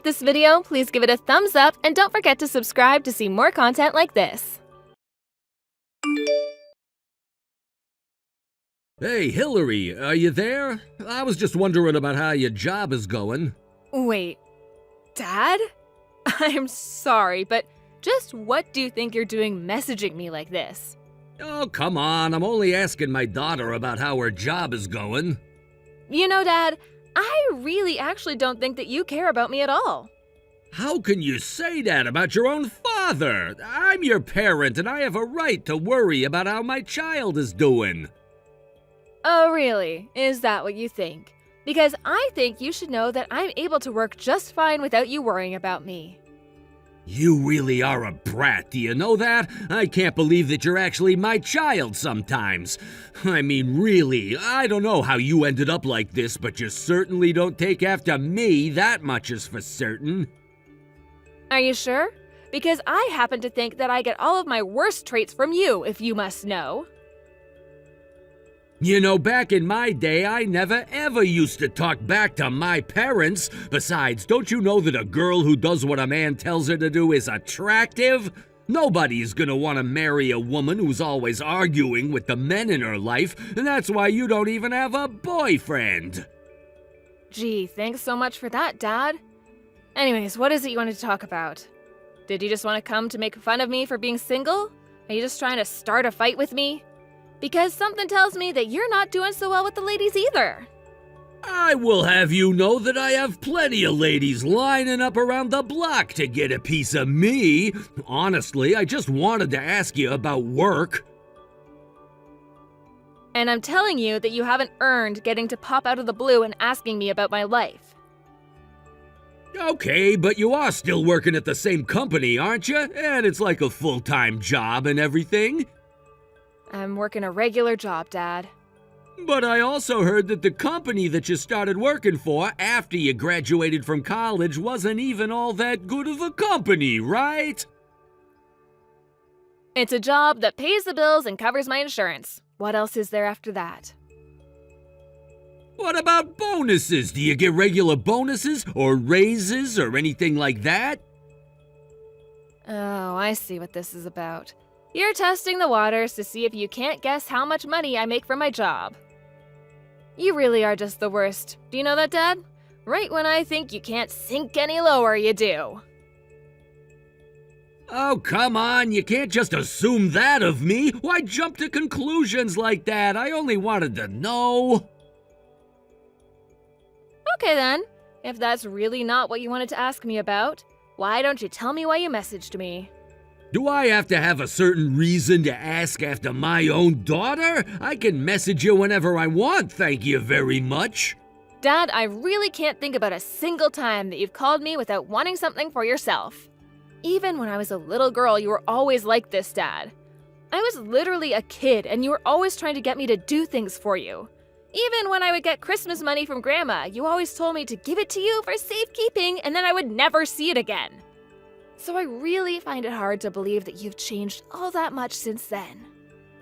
like this video, please give it a thumbs up and don't forget to subscribe to see more content like this. Hey, Hillary, are you there? I was just wondering about how your job is going. Wait, Dad? I'm sorry, but just what do you think you're doing messaging me like this? Oh, come on, I'm only asking my daughter about how her job is going. You know, Dad, I really actually don't think that you care about me at all. How can you say that about your own father? I'm your parent and I have a right to worry about how my child is doing. Oh, really? Is that what you think? Because I think you should know that I'm able to work just fine without you worrying about me. You really are a brat, do you know that? I can't believe that you're actually my child sometimes. I mean, really, I don't know how you ended up like this, but you certainly don't take after me, that much is for certain. Are you sure? Because I happen to think that I get all of my worst traits from you, if you must know. You know, back in my day, I never ever used to talk back to my parents. Besides, don't you know that a girl who does what a man tells her to do is attractive? Nobody's gonna want to marry a woman who's always arguing with the men in her life, and that's why you don't even have a boyfriend. Gee, thanks so much for that, Dad. Anyways, what is it you wanted to talk about? Did you just want to come to make fun of me for being single? Are you just trying to start a fight with me? Because something tells me that you're not doing so well with the ladies either. I will have you know that I have plenty of ladies lining up around the block to get a piece of me. Honestly, I just wanted to ask you about work. And I'm telling you that you haven't earned getting to pop out of the blue and asking me about my life. Okay, but you are still working at the same company, aren't you? And it's like a full-time job and everything. I'm working a regular job, Dad. But I also heard that the company that you started working for after you graduated from college wasn't even all that good of a company, right? It's a job that pays the bills and covers my insurance. What else is there after that? What about bonuses? Do you get regular bonuses or raises or anything like that? Oh, I see what this is about. You're testing the waters to see if you can't guess how much money I make from my job. You really are just the worst. Do you know that, Dad? Right when I think you can't sink any lower, you do. Oh, come on, you can't just assume that of me. Why jump to conclusions like that? I only wanted to know. Okay then, if that's really not what you wanted to ask me about, why don't you tell me why you messaged me? Do I have to have a certain reason to ask after my own daughter? I can message you whenever I want, thank you very much. Dad, I really can't think about a single time that you've called me without wanting something for yourself. Even when I was a little girl, you were always like this, Dad. I was literally a kid, and you were always trying to get me to do things for you. Even when I would get Christmas money from Grandma, you always told me to give it to you for safekeeping, and then I would never see it again. So I really find it hard to believe that you've changed all that much since then.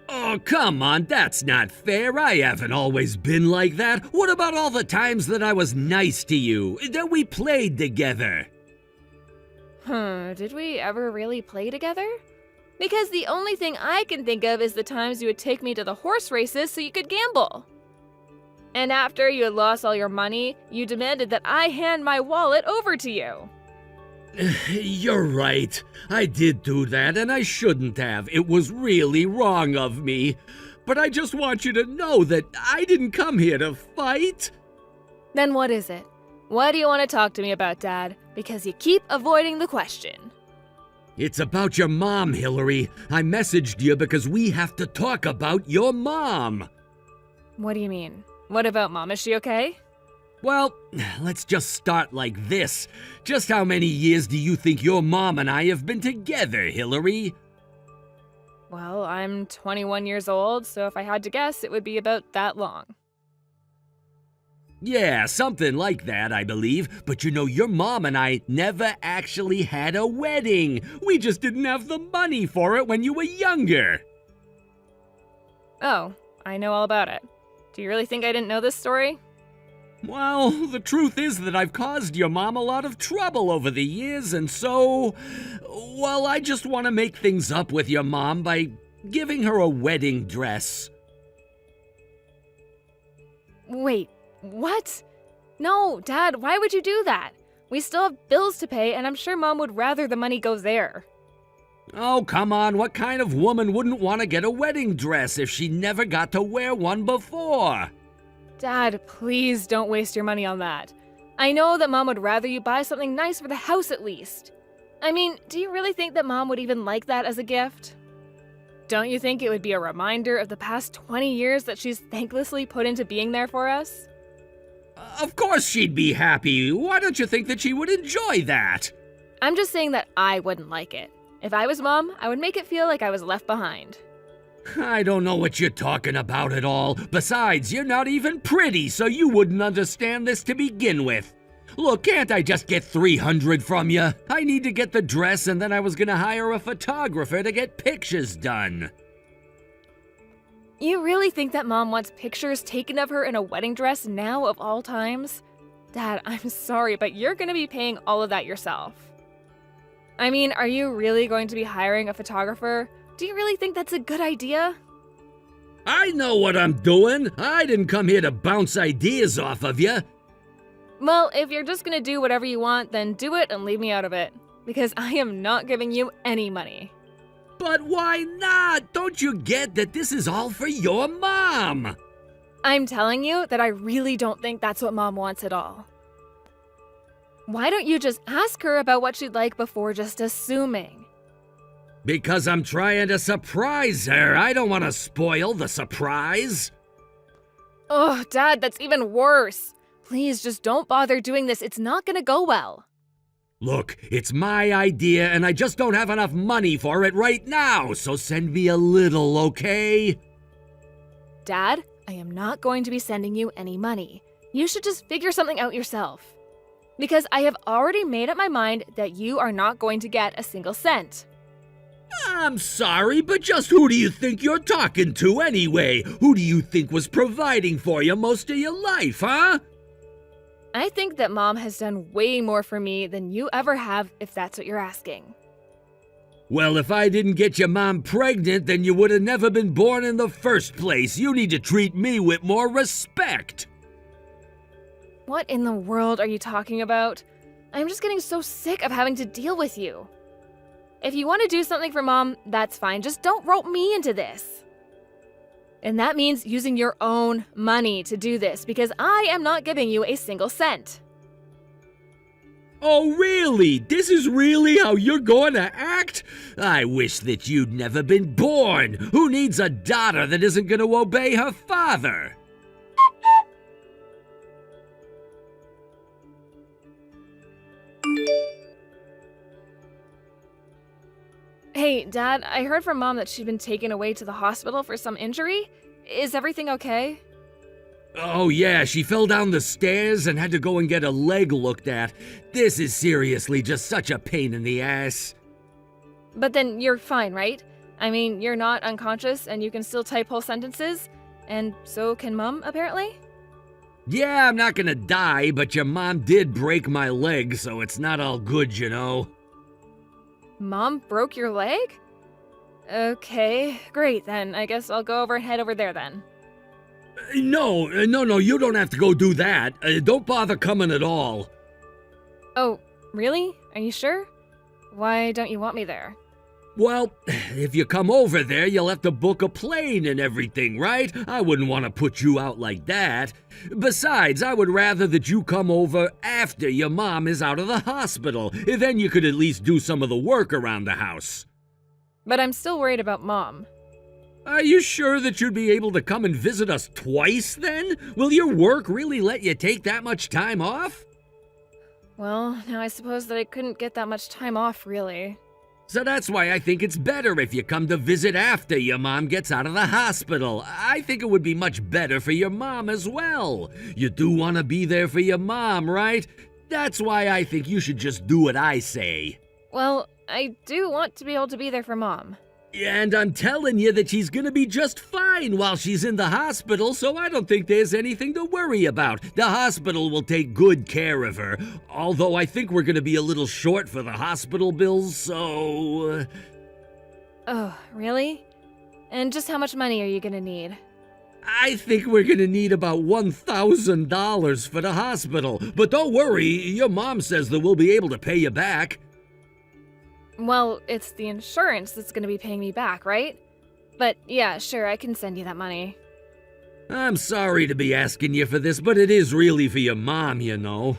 Oh, come on, that's not fair. I haven't always been like that. What about all the times that I was nice to you, that we played together? Did we ever really play together? Because the only thing I can think of is the times you would take me to the horse races so you could gamble. And after you had lost all your money, you demanded that I hand my wallet over to you. You're right. I did do that, and I shouldn't have. It was really wrong of me. But I just want you to know that I didn't come here to fight. Then what is it? What do you want to talk to me about, Dad? Because you keep avoiding the question. It's about your mom, Hillary. I messaged you because we have to talk about your mom. What do you mean? What about Mom? Is she okay? Well, let's just start like this. Just how many years do you think your mom and I have been together, Hillary? Well, I'm 21 years old, so if I had to guess, it would be about that long. Yeah, something like that, I believe. But you know, your mom and I never actually had a wedding. We just didn't have the money for it when you were younger. Oh, I know all about it. Do you really think I didn't know this story? Well, the truth is that I've caused your mom a lot of trouble over the years, and so, well, I just want to make things up with your mom by giving her a wedding dress. Wait, what? No, Dad, why would you do that? We still have bills to pay, and I'm sure Mom would rather the money go there. Oh, come on, what kind of woman wouldn't want to get a wedding dress if she never got to wear one before? Dad, please don't waste your money on that. I know that Mom would rather you buy something nice for the house at least. I mean, do you really think that Mom would even like that as a gift? Don't you think it would be a reminder of the past 20 years that she's thanklessly put into being there for us? Of course she'd be happy. Why don't you think that she would enjoy that? I'm just saying that I wouldn't like it. If I was Mom, I would make it feel like I was left behind. I don't know what you're talking about at all. Besides, you're not even pretty, so you wouldn't understand this to begin with. Look, can't I just get $300 from you? I need to get the dress, and then I was gonna hire a photographer to get pictures done. You really think that Mom wants pictures taken of her in a wedding dress now of all times? Dad, I'm sorry, but you're gonna be paying all of that yourself. I mean, are you really going to be hiring a photographer? Do you really think that's a good idea? I know what I'm doing. I didn't come here to bounce ideas off of you. Well, if you're just gonna do whatever you want, then do it and leave me out of it. Because I am not giving you any money. But why not? Don't you get that this is all for your mom? I'm telling you that I really don't think that's what Mom wants at all. Why don't you just ask her about what she'd like before just assuming? Because I'm trying to surprise her. I don't want to spoil the surprise. Oh, Dad, that's even worse. Please just don't bother doing this. It's not gonna go well. Look, it's my idea and I just don't have enough money for it right now, so send me a little, okay? Dad, I am not going to be sending you any money. You should just figure something out yourself. Because I have already made up my mind that you are not going to get a single cent. I'm sorry, but just who do you think you're talking to anyway? Who do you think was providing for you most of your life, huh? I think that Mom has done way more for me than you ever have, if that's what you're asking. Well, if I didn't get your mom pregnant, then you would have never been born in the first place. You need to treat me with more respect. What in the world are you talking about? I'm just getting so sick of having to deal with you. If you want to do something for Mom, that's fine. Just don't rope me into this. And that means using your own money to do this, because I am not giving you a single cent. Oh, really? This is really how you're going to act? I wish that you'd never been born. Who needs a daughter that isn't going to obey her father? Hey, Dad, I heard from Mom that she'd been taken away to the hospital for some injury. Is everything okay? Oh yeah, she fell down the stairs and had to go and get a leg looked at. This is seriously just such a pain in the ass. But then you're fine, right? I mean, you're not unconscious and you can still type whole sentences? And so can Mom, apparently? Yeah, I'm not gonna die, but your mom did break my leg, so it's not all good, you know. Mom broke your leg? Okay, great then. I guess I'll go over and head over there then. No, you don't have to go do that. Don't bother coming at all. Oh, really? Are you sure? Why don't you want me there? Well, if you come over there, you'll have to book a plane and everything, right? I wouldn't want to put you out like that. Besides, I would rather that you come over after your mom is out of the hospital. Then you could at least do some of the work around the house. But I'm still worried about Mom. Are you sure that you'd be able to come and visit us twice then? Will your work really let you take that much time off? Well, now I suppose that I couldn't get that much time off, really. So that's why I think it's better if you come to visit after your mom gets out of the hospital. I think it would be much better for your mom as well. You do want to be there for your mom, right? That's why I think you should just do what I say. Well, I do want to be able to be there for Mom. And I'm telling you that she's gonna be just fine while she's in the hospital, so I don't think there's anything to worry about. The hospital will take good care of her, although I think we're gonna be a little short for the hospital bills, so... Oh, really? And just how much money are you gonna need? I think we're gonna need about $1,000 for the hospital, but don't worry, your mom says that we'll be able to pay you back. Well, it's the insurance that's gonna be paying me back, right? But yeah, sure, I can send you that money. I'm sorry to be asking you for this, but it is really for your mom, you know.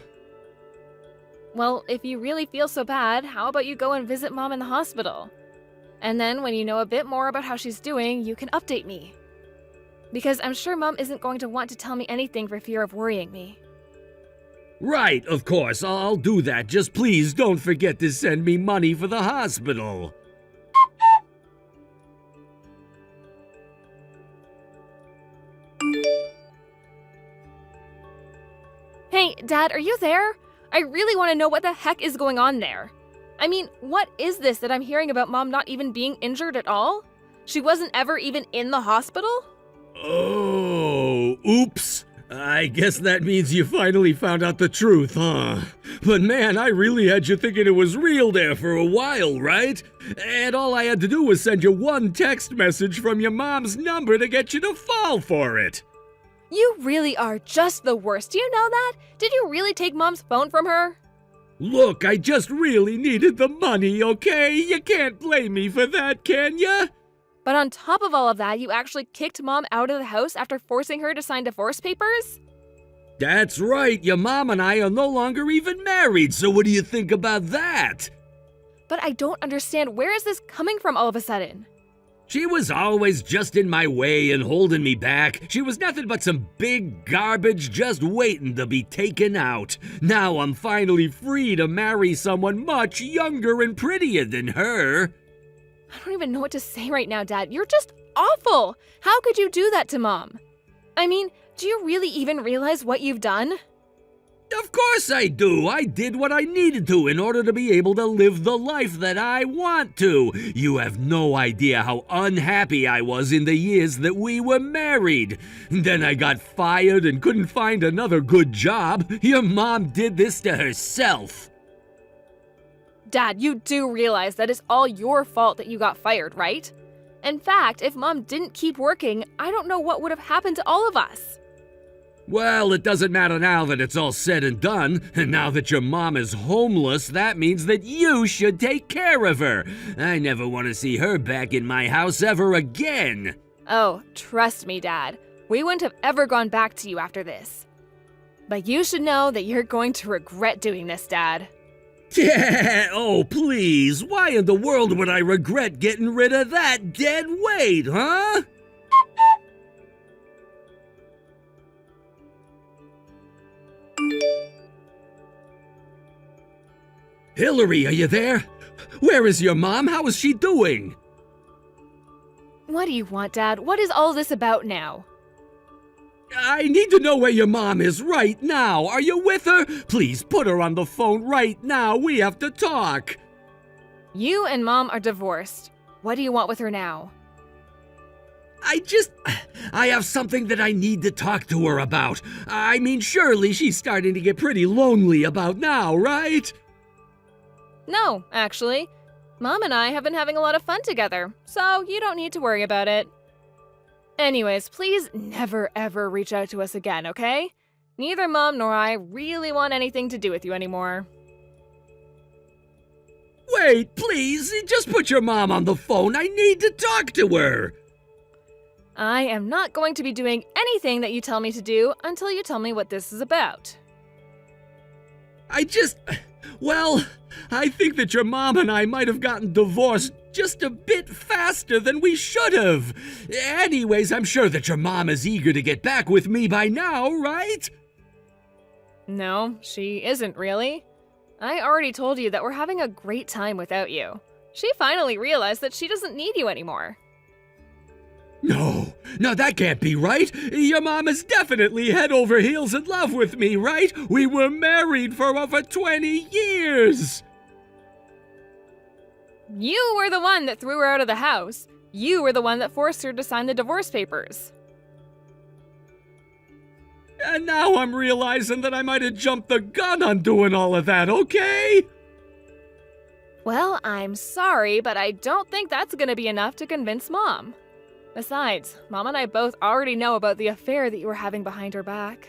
Well, if you really feel so bad, how about you go and visit Mom in the hospital? And then when you know a bit more about how she's doing, you can update me. Because I'm sure Mom isn't going to want to tell me anything for fear of worrying me. Right, of course, I'll do that. Just please don't forget to send me money for the hospital. Hey, Dad, are you there? I really want to know what the heck is going on there. I mean, what is this that I'm hearing about Mom not even being injured at all? She wasn't ever even in the hospital? Oh, oops. I guess that means you finally found out the truth, huh? But man, I really had you thinking it was real there for a while, right? And all I had to do was send you one text message from your mom's number to get you to fall for it. You really are just the worst. Do you know that? Did you really take Mom's phone from her? Look, I just really needed the money, okay? You can't blame me for that, can ya? But on top of all of that, you actually kicked Mom out of the house after forcing her to sign divorce papers? That's right, your mom and I are no longer even married, so what do you think about that? But I don't understand, where is this coming from all of a sudden? She was always just in my way and holding me back. She was nothing but some big garbage just waiting to be taken out. Now I'm finally free to marry someone much younger and prettier than her. I don't even know what to say right now, Dad. You're just awful! How could you do that to Mom? I mean, do you really even realize what you've done? Of course I do. I did what I needed to in order to be able to live the life that I want to. You have no idea how unhappy I was in the years that we were married. Then I got fired and couldn't find another good job. Your mom did this to herself. Dad, you do realize that it's all your fault that you got fired, right? In fact, if Mom didn't keep working, I don't know what would have happened to all of us. Well, it doesn't matter now that it's all said and done. And now that your mom is homeless, that means that you should take care of her. I never want to see her back in my house ever again. Oh, trust me, Dad. We wouldn't have ever gone back to you after this. But you should know that you're going to regret doing this, Dad. Yeah, oh please, why in the world would I regret getting rid of that dead weight, huh? Hillary, are you there? Where is your mom? How is she doing? What do you want, Dad? What is all this about now? I need to know where your mom is right now. Are you with her? Please put her on the phone right now. We have to talk. You and Mom are divorced. What do you want with her now? I have something that I need to talk to her about. I mean, surely she's starting to get pretty lonely about now, right? No, actually. Mom and I have been having a lot of fun together, so you don't need to worry about it. Anyways, please never ever reach out to us again, okay? Neither Mom nor I really want anything to do with you anymore. Wait, please, just put your mom on the phone. I need to talk to her. I am not going to be doing anything that you tell me to do until you tell me what this is about. Well, I think that your mom and I might have gotten divorced just a bit faster than we should have. Anyways, I'm sure that your mom is eager to get back with me by now, right? No, she isn't really. I already told you that we're having a great time without you. She finally realized that she doesn't need you anymore. No, that can't be right. Your mom is definitely head over heels in love with me, right? We were married for over 20 years. You were the one that threw her out of the house. You were the one that forced her to sign the divorce papers. And now I'm realizing that I might have jumped the gun on doing all of that, okay? Well, I'm sorry, but I don't think that's gonna be enough to convince Mom. Besides, Mom and I both already know about the affair that you were having behind her back.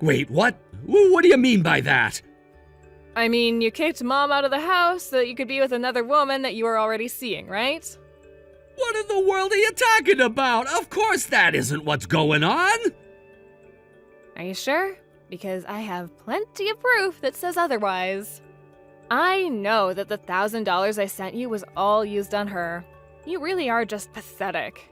Wait, what? What do you mean by that? I mean, you kicked Mom out of the house so that you could be with another woman that you were already seeing, right? What in the world are you talking about? Of course that isn't what's going on. Are you sure? Because I have plenty of proof that says otherwise. I know that the $1,000 I sent you was all used on her. You really are just pathetic.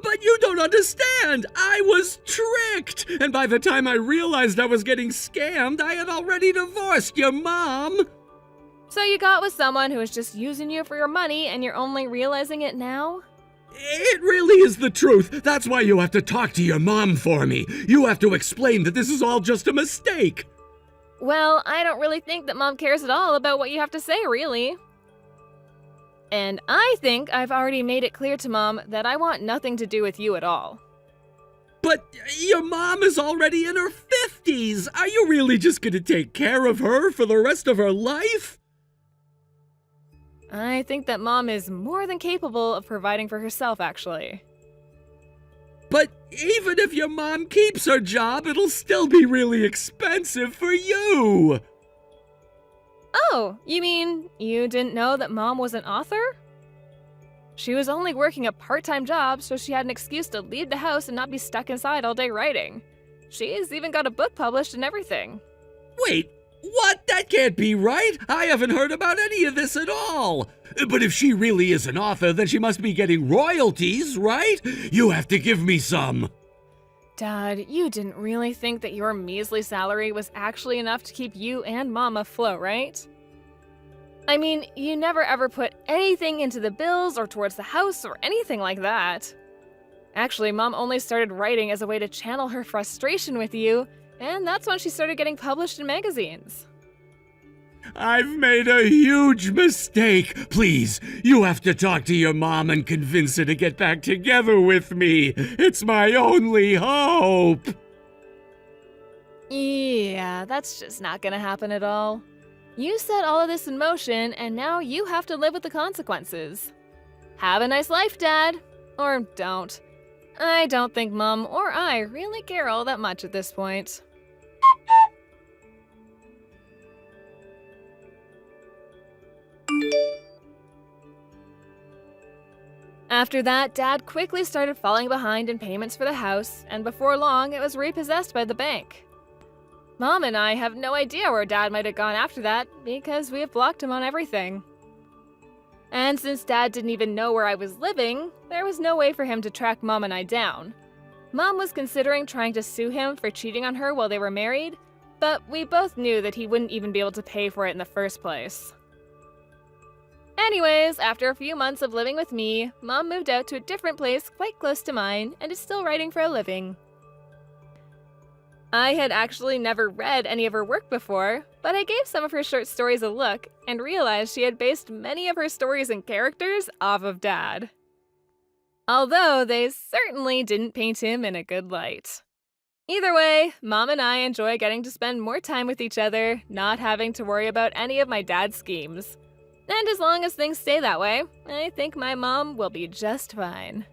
But you don't understand. I was tricked. And by the time I realized I was getting scammed, I had already divorced your mom. So you got with someone who was just using you for your money and you're only realizing it now? It really is the truth. That's why you have to talk to your mom for me. You have to explain that this is all just a mistake. Well, I don't really think that Mom cares at all about what you have to say, really. And I think I've already made it clear to Mom that I want nothing to do with you at all. But your mom is already in her 50s. Are you really just going to take care of her for the rest of her life? I think that Mom is more than capable of providing for herself, actually. But even if your mom keeps her job, it'll still be really expensive for you. Oh, you mean you didn't know that Mom was an author? She was only working a part-time job, so she had an excuse to leave the house and not be stuck inside all day writing. She's even got a book published and everything. Wait, what? That can't be right. I haven't heard about any of this at all. But if she really is an author, then she must be getting royalties, right? You have to give me some. Dad, you didn't really think that your measly salary was actually enough to keep you and Mom afloat, right? I mean, you never ever put anything into the bills or towards the house or anything like that. Actually, Mom only started writing as a way to channel her frustration with you, and that's when she started getting published in magazines. I've made a huge mistake. Please, you have to talk to your mom and convince her to get back together with me. It's my only hope. Yeah, that's just not gonna happen at all. You set all of this in motion, and now you have to live with the consequences. Have a nice life, Dad. Or don't. I don't think Mom or I really care all that much at this point. After that, Dad quickly started falling behind in payments for the house, and before long, it was repossessed by the bank. Mom and I have no idea where Dad might have gone after that, because we have blocked him on everything. And since Dad didn't even know where I was living, there was no way for him to track Mom and I down. Mom was considering trying to sue him for cheating on her while they were married, but we both knew that he wouldn't even be able to pay for it in the first place. Anyways, after a few months of living with me, Mom moved out to a different place quite close to mine and is still writing for a living. I had actually never read any of her work before, but I gave some of her short stories a look and realized she had based many of her stories and characters off of Dad. Although they certainly didn't paint him in a good light. Either way, Mom and I enjoy getting to spend more time with each other, not having to worry about any of my dad's schemes. And as long as things stay that way, I think my mom will be just fine.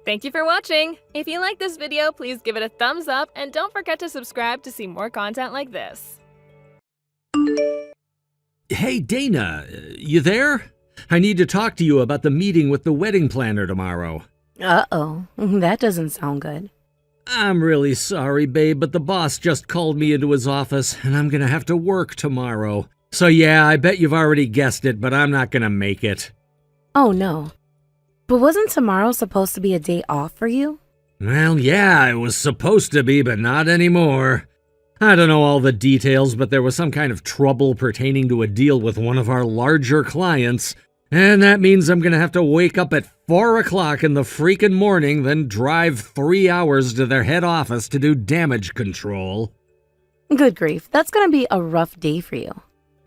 Thank you for watching! If you like this video, please give it a thumbs up and don't forget to subscribe to see more content like this. Hey, Dana, you there? I need to talk to you about the meeting with the wedding planner tomorrow. Uh-oh, that doesn't sound good. I'm really sorry, babe, but the boss just called me into his office, and I'm gonna have to work tomorrow. So yeah, I bet you've already guessed it, but I'm not gonna make it. Oh no. But wasn't tomorrow supposed to be a day off for you? Well, yeah, it was supposed to be, but not anymore. I don't know all the details, but there was some kind of trouble pertaining to a deal with one of our larger clients, and that means I'm gonna have to wake up at 4 o'clock in the freaking morning, then drive 3 hours to their head office to do damage control. Good grief, that's gonna be a rough day for you.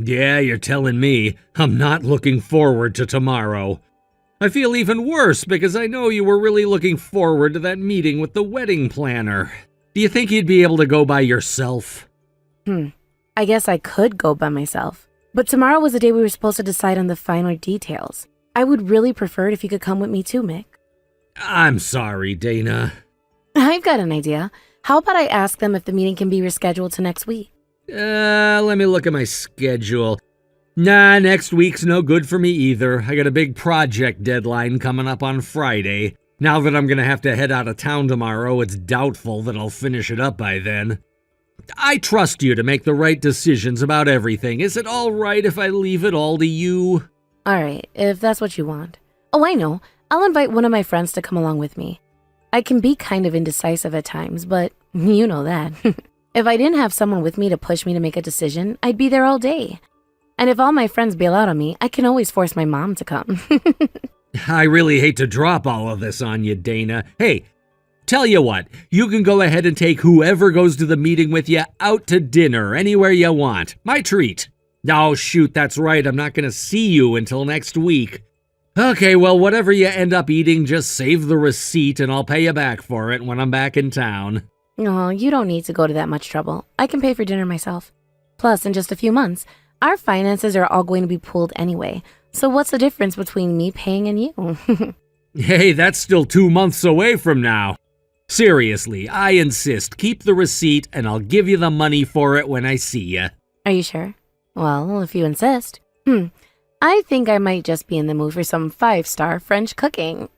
Yeah, you're telling me. I'm not looking forward to tomorrow. I feel even worse because I know you were really looking forward to that meeting with the wedding planner. Do you think you'd be able to go by yourself? I guess I could go by myself. But tomorrow was the day we were supposed to decide on the finer details. I would really prefer it if you could come with me too, Mick. I'm sorry, Dana. I've got an idea. How about I ask them if the meeting can be rescheduled to next week? Let me look at my schedule. Nah, next week's no good for me either. I got a big project deadline coming up on Friday. Now that I'm gonna have to head out of town tomorrow, it's doubtful that I'll finish it up by then. I trust you to make the right decisions about everything. Is it all right if I leave it all to you? All right, if that's what you want. Oh, I know. I'll invite one of my friends to come along with me. I can be kind of indecisive at times, but you know that. If I didn't have someone with me to push me to make a decision, I'd be there all day. And if all my friends bail out on me, I can always force my mom to come. I really hate to drop all of this on you, Dana. Hey, tell you what, you can go ahead and take whoever goes to the meeting with you out to dinner anywhere you want. My treat. Oh, shoot, that's right. I'm not going to see you until next week. Okay, well, whatever you end up eating, just save the receipt and I'll pay you back for it when I'm back in town. Oh, you don't need to go to that much trouble. I can pay for dinner myself. Plus, in just a few months, our finances are all going to be pooled anyway. So what's the difference between me paying and you? Hey, that's still 2 months away from now. Seriously, I insist. Keep the receipt and I'll give you the money for it when I see you. Are you sure? Well, if you insist. I think I might just be in the mood for some 5-star French cooking.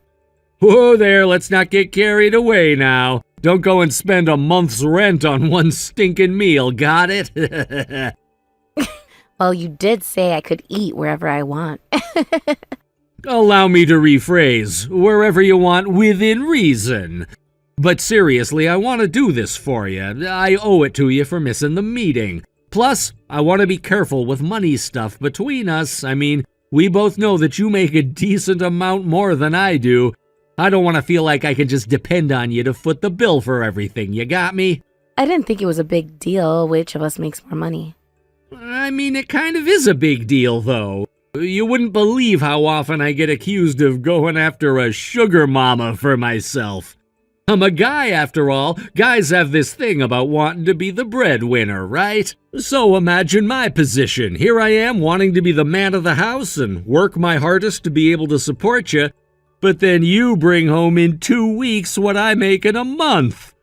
Whoa there, let's not get carried away now. Don't go and spend a month's rent on one stinking meal, got it? Well, you did say I could eat wherever I want. Allow me to rephrase, wherever you want within reason. But seriously, I want to do this for you. I owe it to you for missing the meeting. Plus, I want to be careful with money stuff between us. I mean, we both know that you make a decent amount more than I do. I don't want to feel like I can just depend on you to foot the bill for everything. You got me? I didn't think it was a big deal which of us makes more money. I mean, it kind of is a big deal, though. You wouldn't believe how often I get accused of going after a sugar mama for myself. I'm a guy, after all. Guys have this thing about wanting to be the breadwinner, right? So imagine my position. Here I am wanting to be the man of the house and work my hardest to be able to support you. But then you bring home in 2 weeks what I make in a month.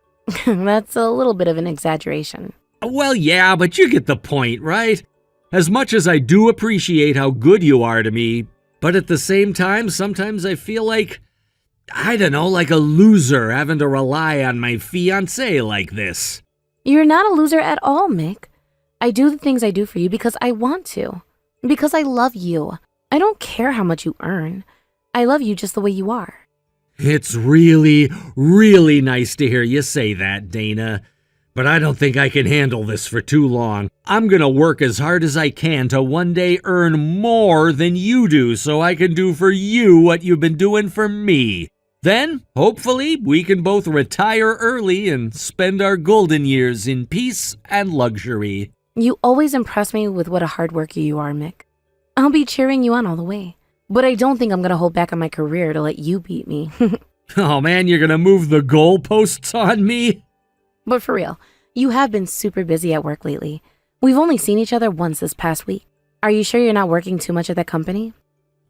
That's a little bit of an exaggeration. Well, yeah, but you get the point, right? As much as I do appreciate how good you are to me, but at the same time, sometimes I feel like, I don't know, like a loser having to rely on my fiancé like this. You're not a loser at all, Mick. I do the things I do for you because I want to. Because I love you. I don't care how much you earn. I love you just the way you are. It's really, really nice to hear you say that, Dana. But I don't think I can handle this for too long. I'm gonna work as hard as I can to one day earn more than you do so I can do for you what you've been doing for me. Then, hopefully, we can both retire early and spend our golden years in peace and luxury. You always impress me with what a hard worker you are, Mick. I'll be cheering you on all the way. But I don't think I'm gonna hold back on my career to let you beat me. Oh man, you're gonna move the goalposts on me? But for real, you have been super busy at work lately. We've only seen each other once this past week. Are you sure you're not working too much at that company?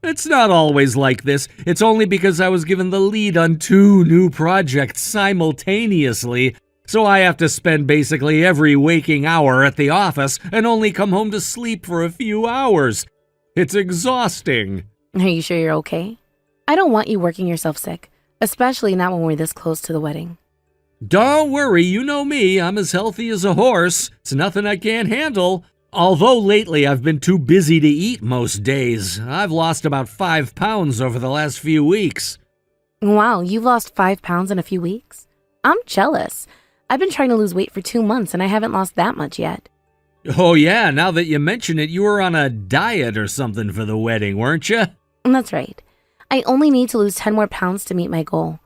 It's not always like this. It's only because I was given the lead on 2 new projects simultaneously. So I have to spend basically every waking hour at the office and only come home to sleep for a few hours. It's exhausting. Are you sure you're okay? I don't want you working yourself sick, especially not when we're this close to the wedding. Don't worry, you know me. I'm as healthy as a horse. It's nothing I can't handle. Although lately I've been too busy to eat most days. I've lost about 5 pounds over the last few weeks. Wow, you've lost 5 pounds in a few weeks? I'm jealous. I've been trying to lose weight for 2 months and I haven't lost that much yet. Oh yeah, now that you mention it, you were on a diet or something for the wedding, weren't you? That's right. I only need to lose 10 more pounds to meet my goal.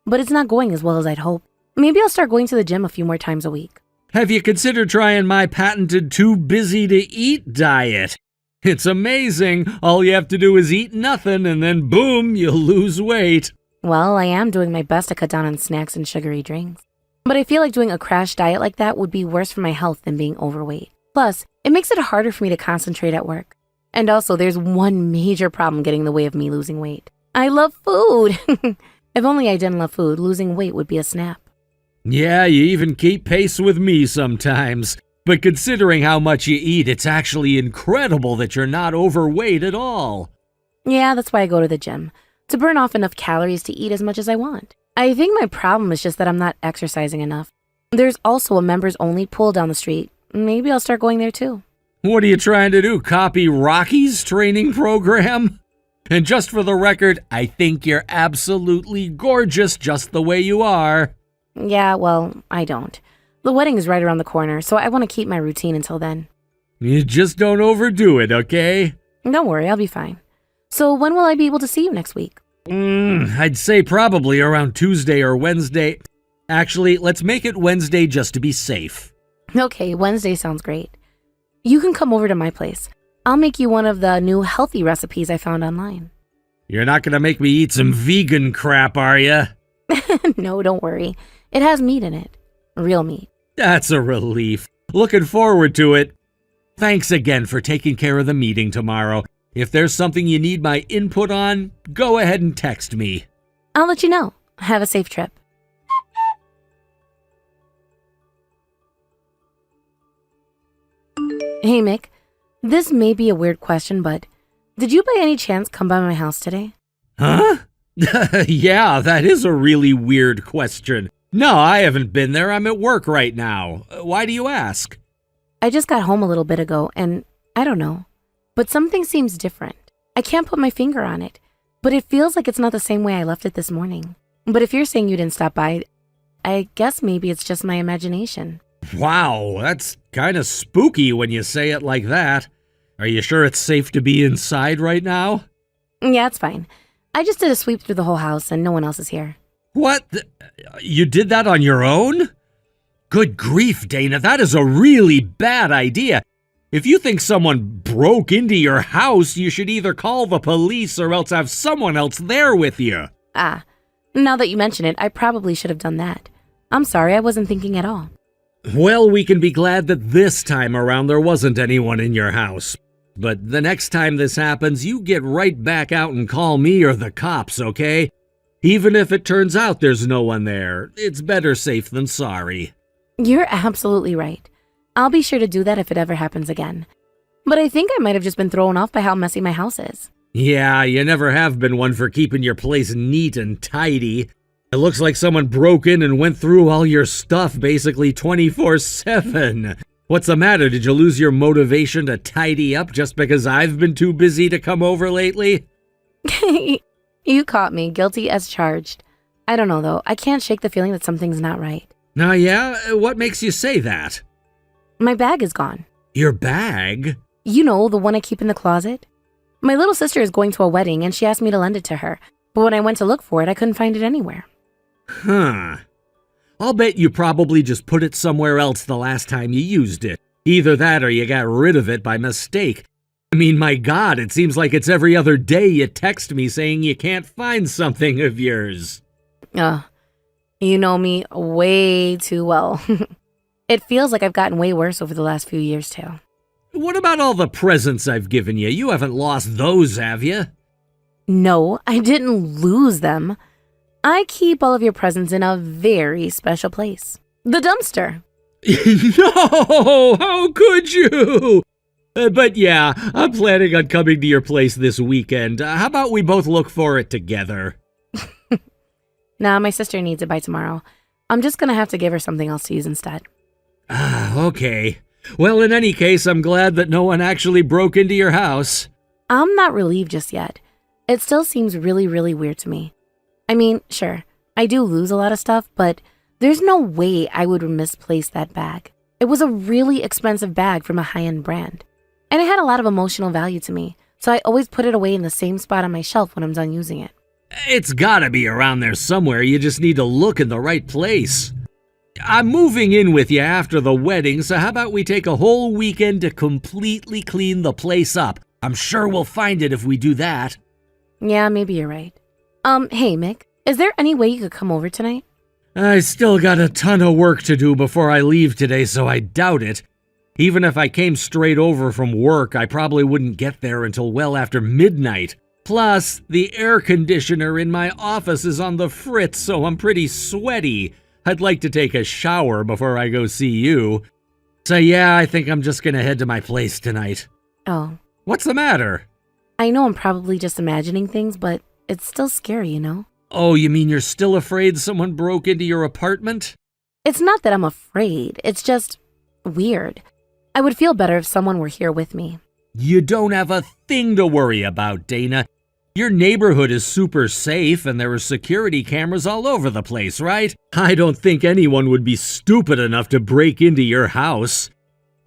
But it's not going as well as I'd hoped. Maybe I'll start going to the gym a few more times a week. Have you considered trying my patented too busy to eat diet? It's amazing. All you have to do is eat nothing and then boom, you'll lose weight. Well, I am doing my best to cut down on snacks and sugary drinks. But I feel like doing a crash diet like that would be worse for my health than being overweight. Plus, it makes it harder for me to concentrate at work. And also, there's one major problem getting in the way of me losing weight. I love food. If only I didn't love food, losing weight would be a snap. Yeah, you even keep pace with me sometimes. But considering how much you eat, it's actually incredible that you're not overweight at all. Yeah, that's why I go to the gym, to burn off enough calories to eat as much as I want. I think my problem is just that I'm not exercising enough. There's also a members-only pool down the street. Maybe I'll start going there too. What are you trying to do, copy Rocky's training program? And just for the record, I think you're absolutely gorgeous just the way you are. Yeah, well, I don't. The wedding is right around the corner, so I want to keep my routine until then. You just don't overdo it, okay? Don't worry, I'll be fine. So when will I be able to see you next week? I'd say probably around Tuesday or Wednesday. Actually, let's make it Wednesday just to be safe. Okay, Wednesday sounds great. You can come over to my place. I'll make you one of the new healthy recipes I found online. You're not gonna make me eat some vegan crap, are ya? No, don't worry. It has meat in it. Real meat. That's a relief. Looking forward to it. Thanks again for taking care of the meeting tomorrow. If there's something you need my input on, go ahead and text me. I'll let you know. Have a safe trip. Hey, Mick. This may be a weird question, but did you by any chance come by my house today? Huh? Yeah, that is a really weird question. No, I haven't been there. I'm at work right now. Why do you ask? I just got home a little bit ago, and I don't know. But something seems different. I can't put my finger on it, but it feels like it's not the same way I left it this morning. But if you're saying you didn't stop by, I guess maybe it's just my imagination. Wow, that's kind of spooky when you say it like that. Are you sure it's safe to be inside right now? Yeah, it's fine. I just did a sweep through the whole house and no one else is here. What? You did that on your own? Good grief, Dana, that is a really bad idea. If you think someone broke into your house, you should either call the police or else have someone else there with you. Ah, now that you mention it, I probably should have done that. I'm sorry, I wasn't thinking at all. Well, we can be glad that this time around there wasn't anyone in your house. But the next time this happens, you get right back out and call me or the cops, okay? Even if it turns out there's no one there, it's better safe than sorry. You're absolutely right. I'll be sure to do that if it ever happens again. But I think I might have just been thrown off by how messy my house is. Yeah, you never have been one for keeping your place neat and tidy. It looks like someone broke in and went through all your stuff basically 24/7. What's the matter? Did you lose your motivation to tidy up just because I've been too busy to come over lately? You caught me, guilty as charged. I don't know though, I can't shake the feeling that something's not right. Now, yeah? What makes you say that? My bag is gone. Your bag? You know, the one I keep in the closet. My little sister is going to a wedding and she asked me to lend it to her. But when I went to look for it, I couldn't find it anywhere. Huh. I'll bet you probably just put it somewhere else the last time you used it. Either that or you got rid of it by mistake. I mean, my God, it seems like it's every other day you text me saying you can't find something of yours. You know me way too well. It feels like I've gotten way worse over the last few years, too. What about all the presents I've given you? You haven't lost those, have you? No, I didn't lose them. I keep all of your presents in a very special place. The dumpster. No! How could you? But yeah, I'm planning on coming to your place this weekend. How about we both look for it together? Nah, my sister needs it by tomorrow. I'm just gonna have to give her something else to use instead. Okay. Well, in any case, I'm glad that no one actually broke into your house. I'm not relieved just yet. It still seems really, really weird to me. I mean, sure, I do lose a lot of stuff, but there's no way I would misplace that bag. It was a really expensive bag from a high-end brand. And it had a lot of emotional value to me, so I always put it away in the same spot on my shelf when I'm done using it. It's gotta be around there somewhere. You just need to look in the right place. I'm moving in with you after the wedding, so how about we take a whole weekend to completely clean the place up? I'm sure we'll find it if we do that. Yeah, maybe you're right. Hey, Mick, is there any way you could come over tonight? I still got a ton of work to do before I leave today, so I doubt it. Even if I came straight over from work, I probably wouldn't get there until well after midnight. Plus, the air conditioner in my office is on the fritz, so I'm pretty sweaty. I'd like to take a shower before I go see you. So yeah, I think I'm just gonna head to my place tonight. Oh. What's the matter? I know I'm probably just imagining things, but it's still scary, you know? Oh, you mean you're still afraid someone broke into your apartment? It's not that I'm afraid, it's just weird. I would feel better if someone were here with me. You don't have a thing to worry about, Dana. Your neighborhood is super safe and there are security cameras all over the place, right? I don't think anyone would be stupid enough to break into your house.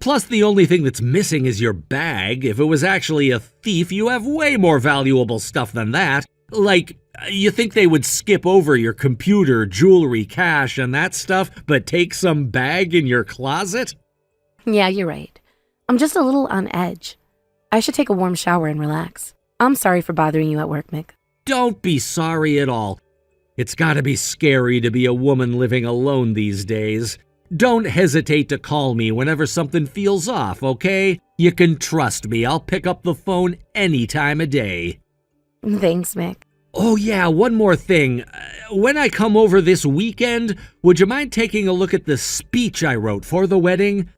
Plus, the only thing that's missing is your bag. If it was actually a thief, you have way more valuable stuff than that. Like, you think they would skip over your computer, jewelry, cash, and that stuff, but take some bag in your closet? Yeah, you're right. I'm just a little on edge. I should take a warm shower and relax. I'm sorry for bothering you at work, Mick. Don't be sorry at all. It's gotta be scary to be a woman living alone these days. Don't hesitate to call me whenever something feels off, okay? You can trust me. I'll pick up the phone any time of day. Thanks, Mick. Oh yeah, one more thing. When I come over this weekend, would you mind taking a look at the speech I wrote for the wedding?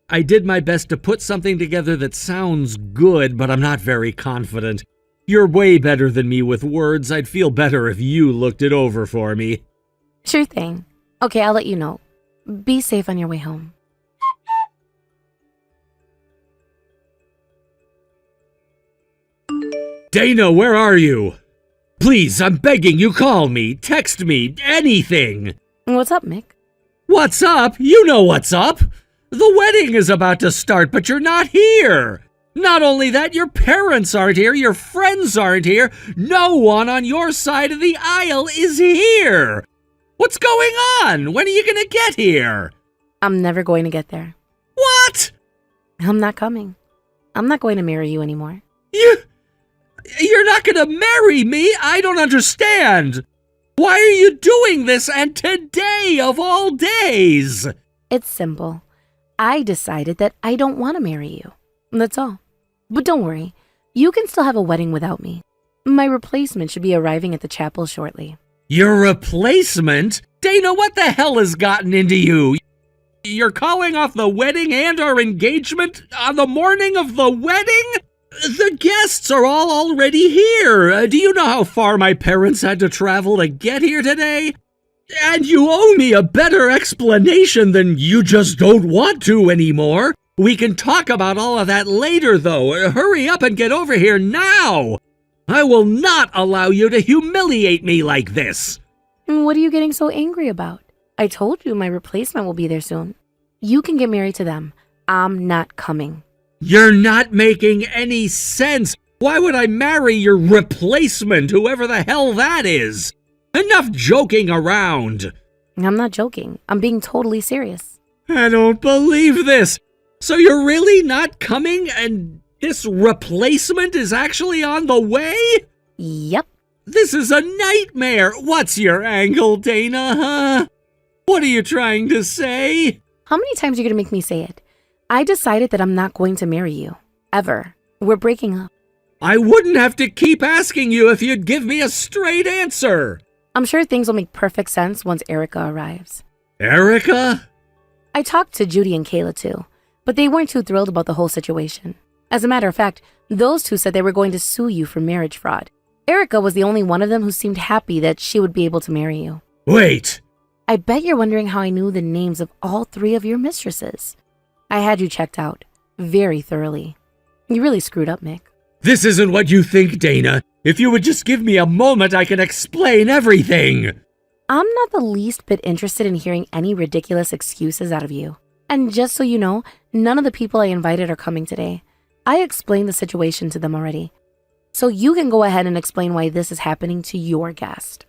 I did my best to put something together that sounds good, but I'm not very confident. You're way better than me with words. I'd feel better if you looked it over for me. Sure thing. Okay, I'll let you know. Be safe on your way home. Dana, where are you? Please, I'm begging you, call me, text me, anything. What's up, Mick? What's up? You know what's up. The wedding is about to start, but you're not here. Not only that, your parents aren't here, your friends aren't here, no one on your side of the aisle is here. What's going on? When are you gonna get here? I'm never going to get there. What? I'm not coming. I'm not going to marry you anymore. You're not gonna marry me? I don't understand. Why are you doing this, and today of all days? It's simple. I decided that I don't want to marry you. That's all. But don't worry, you can still have a wedding without me. My replacement should be arriving at the chapel shortly. Your replacement? Dana, what the hell has gotten into you? You're calling off the wedding and our engagement on the morning of the wedding? The guests are all already here. Do you know how far my parents had to travel to get here today? And you owe me a better explanation than you just don't want to anymore. We can talk about all of that later, though. Hurry up and get over here now. I will not allow you to humiliate me like this. What are you getting so angry about? I told you my replacement will be there soon. You can get married to them. I'm not coming. You're not making any sense. Why would I marry your replacement, whoever the hell that is? Enough joking around. I'm not joking. I'm being totally serious. I don't believe this. So you're really not coming, and this replacement is actually on the way? Yep. This is a nightmare. What's your angle, Dana, huh? What are you trying to say? How many times are you going to make me say it? I decided that I'm not going to marry you. Ever. We're breaking up. I wouldn't have to keep asking you if you'd give me a straight answer. I'm sure things will make perfect sense once Erica arrives. Erica? I talked to Judy and Kayla too, but they weren't too thrilled about the whole situation. As a matter of fact, those two said they were going to sue you for marriage fraud. Erica was the only one of them who seemed happy that she would be able to marry you. Wait. I bet you're wondering how I knew the names of all three of your mistresses. I had you checked out very thoroughly. You really screwed up, Mick. This isn't what you think, Dana. If you would just give me a moment, I can explain everything. I'm not the least bit interested in hearing any ridiculous excuses out of you. And just so you know, none of the people I invited are coming today. I explained the situation to them already. So you can go ahead and explain why this is happening to your guest.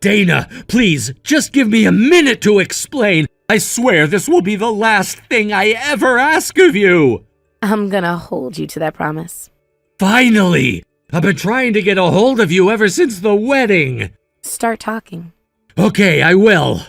Dana, please, just give me a minute to explain. I swear this will be the last thing I ever ask of you. I'm gonna hold you to that promise. Finally! I've been trying to get a hold of you ever since the wedding. Start talking. Okay, I will.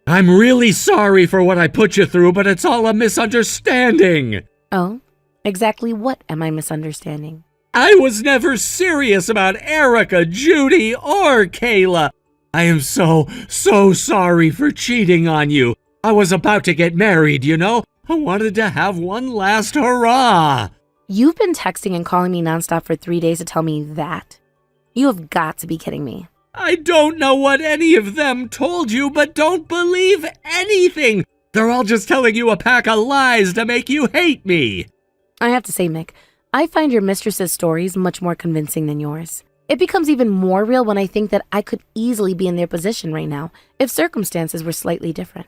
I'm really sorry for what I put you through, but it's all a misunderstanding. Oh? Exactly what am I misunderstanding? I was never serious about Erica, Judy, or Kayla. I am so sorry for cheating on you. I was about to get married, you know? I wanted to have one last hurrah. You've been texting and calling me nonstop for 3 days to tell me that. You have got to be kidding me. I don't know what any of them told you, but don't believe anything. They're all just telling you a pack of lies to make you hate me. I have to say, Mick, I find your mistress's stories much more convincing than yours. It becomes even more real when I think that I could easily be in their position right now if circumstances were slightly different.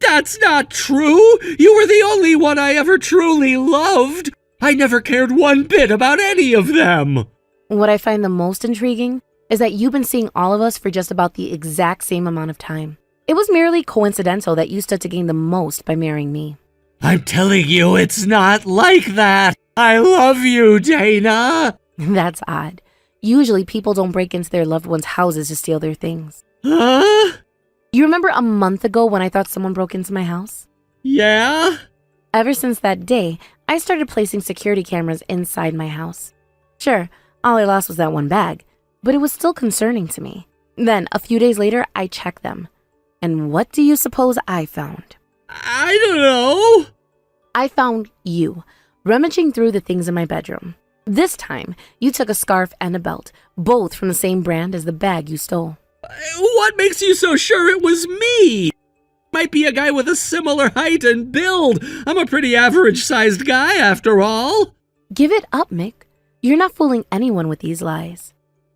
That's not true. You were the only one I ever truly loved. I never cared one bit about any of them. What I find the most intriguing is that you've been seeing all of us for just about the exact same amount of time. It was merely coincidental that you stood to gain the most by marrying me. I'm telling you, it's not like that. I love you, Dana. That's odd. Usually people don't break into their loved ones' houses to steal their things. Huh? You remember a month ago when I thought someone broke into my house? Yeah? Ever since that day, I started placing security cameras inside my house. Sure, all I lost was that one bag, but it was still concerning to me. Then, a few days later, I checked them. And what do you suppose I found? I don't know. I found you, rummaging through the things in my bedroom. This time, you took a scarf and a belt, both from the same brand as the bag you stole. What makes you so sure it was me? Might be a guy with a similar height and build. I'm a pretty average-sized guy, after all. Give it up, Mick. You're not fooling anyone with these lies.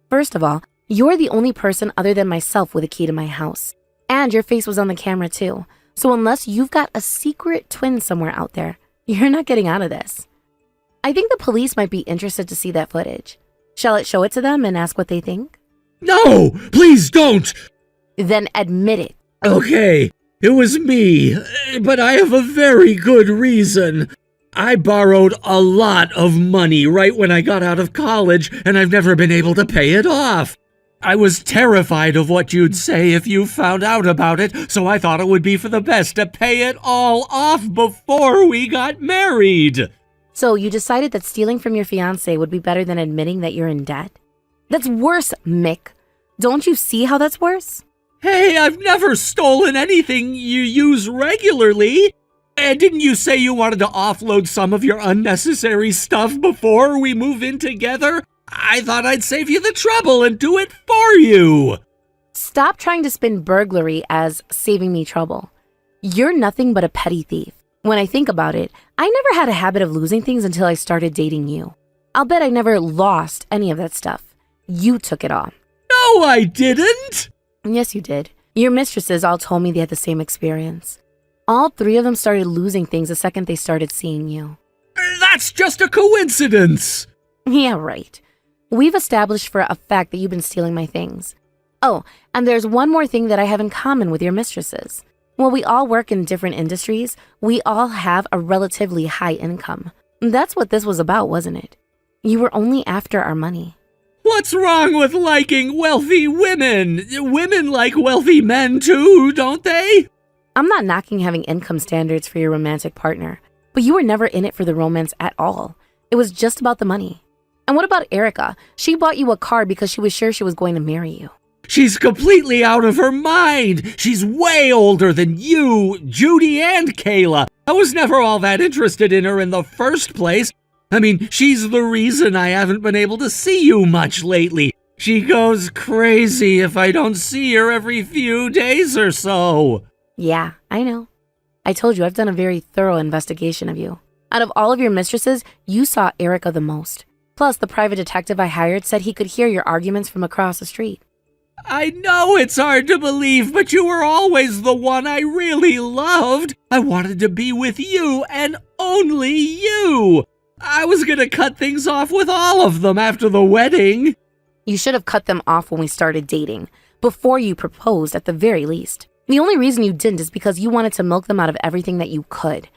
First of all, you're the only person other than myself with a key to my house. And your face was on the camera too. So unless you've got a secret twin somewhere out there, you're not getting out of this. I think the police might be interested to see that footage. Shall I show it to them and ask what they think? No, please don't. Then admit it. Okay, it was me, but I have a very good reason. I borrowed a lot of money right when I got out of college, and I've never been able to pay it off. I was terrified of what you'd say if you found out about it, so I thought it would be for the best to pay it all off before we got married. So you decided that stealing from your fiancé would be better than admitting that you're in debt? That's worse, Mick. Don't you see how that's worse? Hey, I've never stolen anything you use regularly. And didn't you say you wanted to offload some of your unnecessary stuff before we move in together? I thought I'd save you the trouble and do it for you. Stop trying to spin burglary as saving me trouble. You're nothing but a petty thief. When I think about it, I never had a habit of losing things until I started dating you. I'll bet I never lost any of that stuff. You took it all. No, I didn't. Yes, you did. Your mistresses all told me they had the same experience. All three of them started losing things the second they started seeing you. That's just a coincidence. Yeah, right. We've established for a fact that you've been stealing my things. Oh, and there's one more thing that I have in common with your mistresses. While we all work in different industries, we all have a relatively high income. That's what this was about, wasn't it? You were only after our money. What's wrong with liking wealthy women? Women like wealthy men too, don't they? I'm not knocking having income standards for your romantic partner, but you were never in it for the romance at all. It was just about the money. And what about Erica? She bought you a car because she was sure she was going to marry you. She's completely out of her mind. She's way older than you, Judy, and Kayla. I was never all that interested in her in the first place. I mean, she's the reason I haven't been able to see you much lately. She goes crazy if I don't see her every few days or so. Yeah, I know. I told you I've done a very thorough investigation of you. Out of all of your mistresses, you saw Erica the most. Plus, the private detective I hired said he could hear your arguments from across the street. I know it's hard to believe, but you were always the one I really loved. I wanted to be with you and only you. I was gonna cut things off with all of them after the wedding. You should have cut them off when we started dating. before you proposed at the very least. The only reason you didn't is because you wanted to milk them out of everything that you could.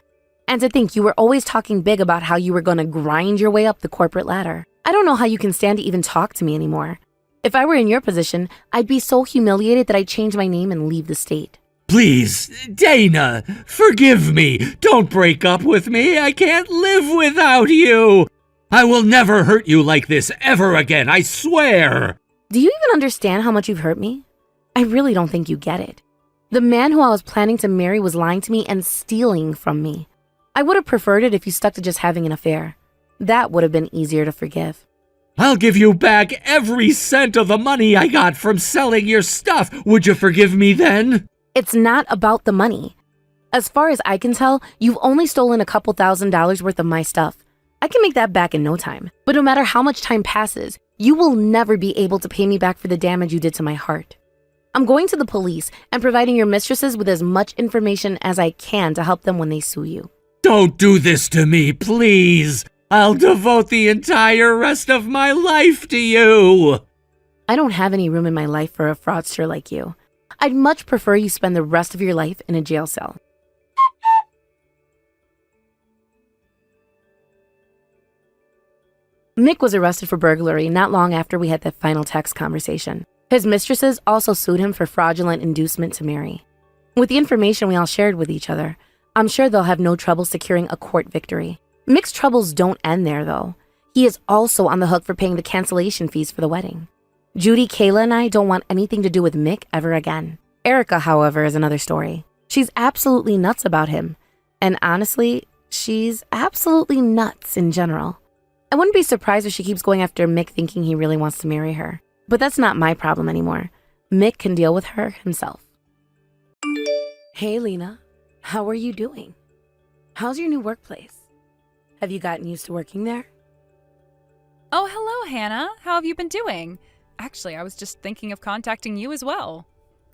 And to think you were always talking big about how you were going to grind your way up the corporate ladder. I don't know how you can stand to even talk to me anymore. If I were in your position, I'd be so humiliated that I'd change my name and leave the state. Please, Dana, forgive me. Don't break up with me. I can't live without you. I will never hurt you like this ever again, I swear. Do you even understand how much you've hurt me? I really don't think you get it. The man who I was planning to marry was lying to me and stealing from me. I would have preferred it if you stuck to just having an affair. That would have been easier to forgive. I'll give you back every cent of the money I got from selling your stuff. Would you forgive me then? It's not about the money. As far as I can tell, you've only stolen a couple $1,000s worth of my stuff. I can make that back in no time. But no matter how much time passes, you will never be able to pay me back for the damage you did to my heart. I'm going to the police and providing your mistresses with as much information as I can to help them when they sue you. Don't do this to me, please. I'll devote the entire rest of my life to you. I don't have any room in my life for a fraudster like you. I'd much prefer you spend the rest of your life in a jail cell. Mick was arrested for burglary not long after we had that final text conversation. His mistresses also sued him for fraudulent inducement to marry. With the information we all shared with each other, I'm sure they'll have no trouble securing a court victory. Mick's troubles don't end there, though. He is also on the hook for paying the cancellation fees for the wedding. Judy, Kayla, and I don't want anything to do with Mick ever again. Erica, however, is another story. She's absolutely nuts about him. And honestly, she's absolutely nuts in general. I wouldn't be surprised if she keeps going after Mick thinking he really wants to marry her. But that's not my problem anymore. Mick can deal with her himself. Hey, Lena. How are you doing? How's your new workplace? Have you gotten used to working there? Oh, hello, Hannah. How have you been doing? Actually, I was just thinking of contacting you as well.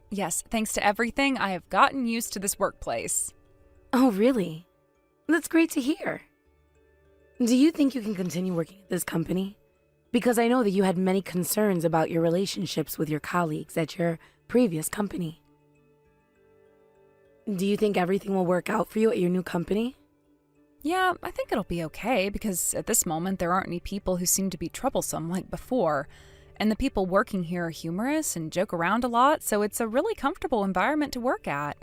Yes, thanks to everything, I have gotten used to this workplace. Oh, really? That's great to hear. Do you think you can continue working at this company? Because I know that you had many concerns about your relationships with your colleagues at your previous company. Do you think everything will work out for you at your new company? Yeah, I think it'll be okay because at this moment there aren't any people who seem to be troublesome like before. And the people working here are humorous and joke around a lot, so it's a really comfortable environment to work at.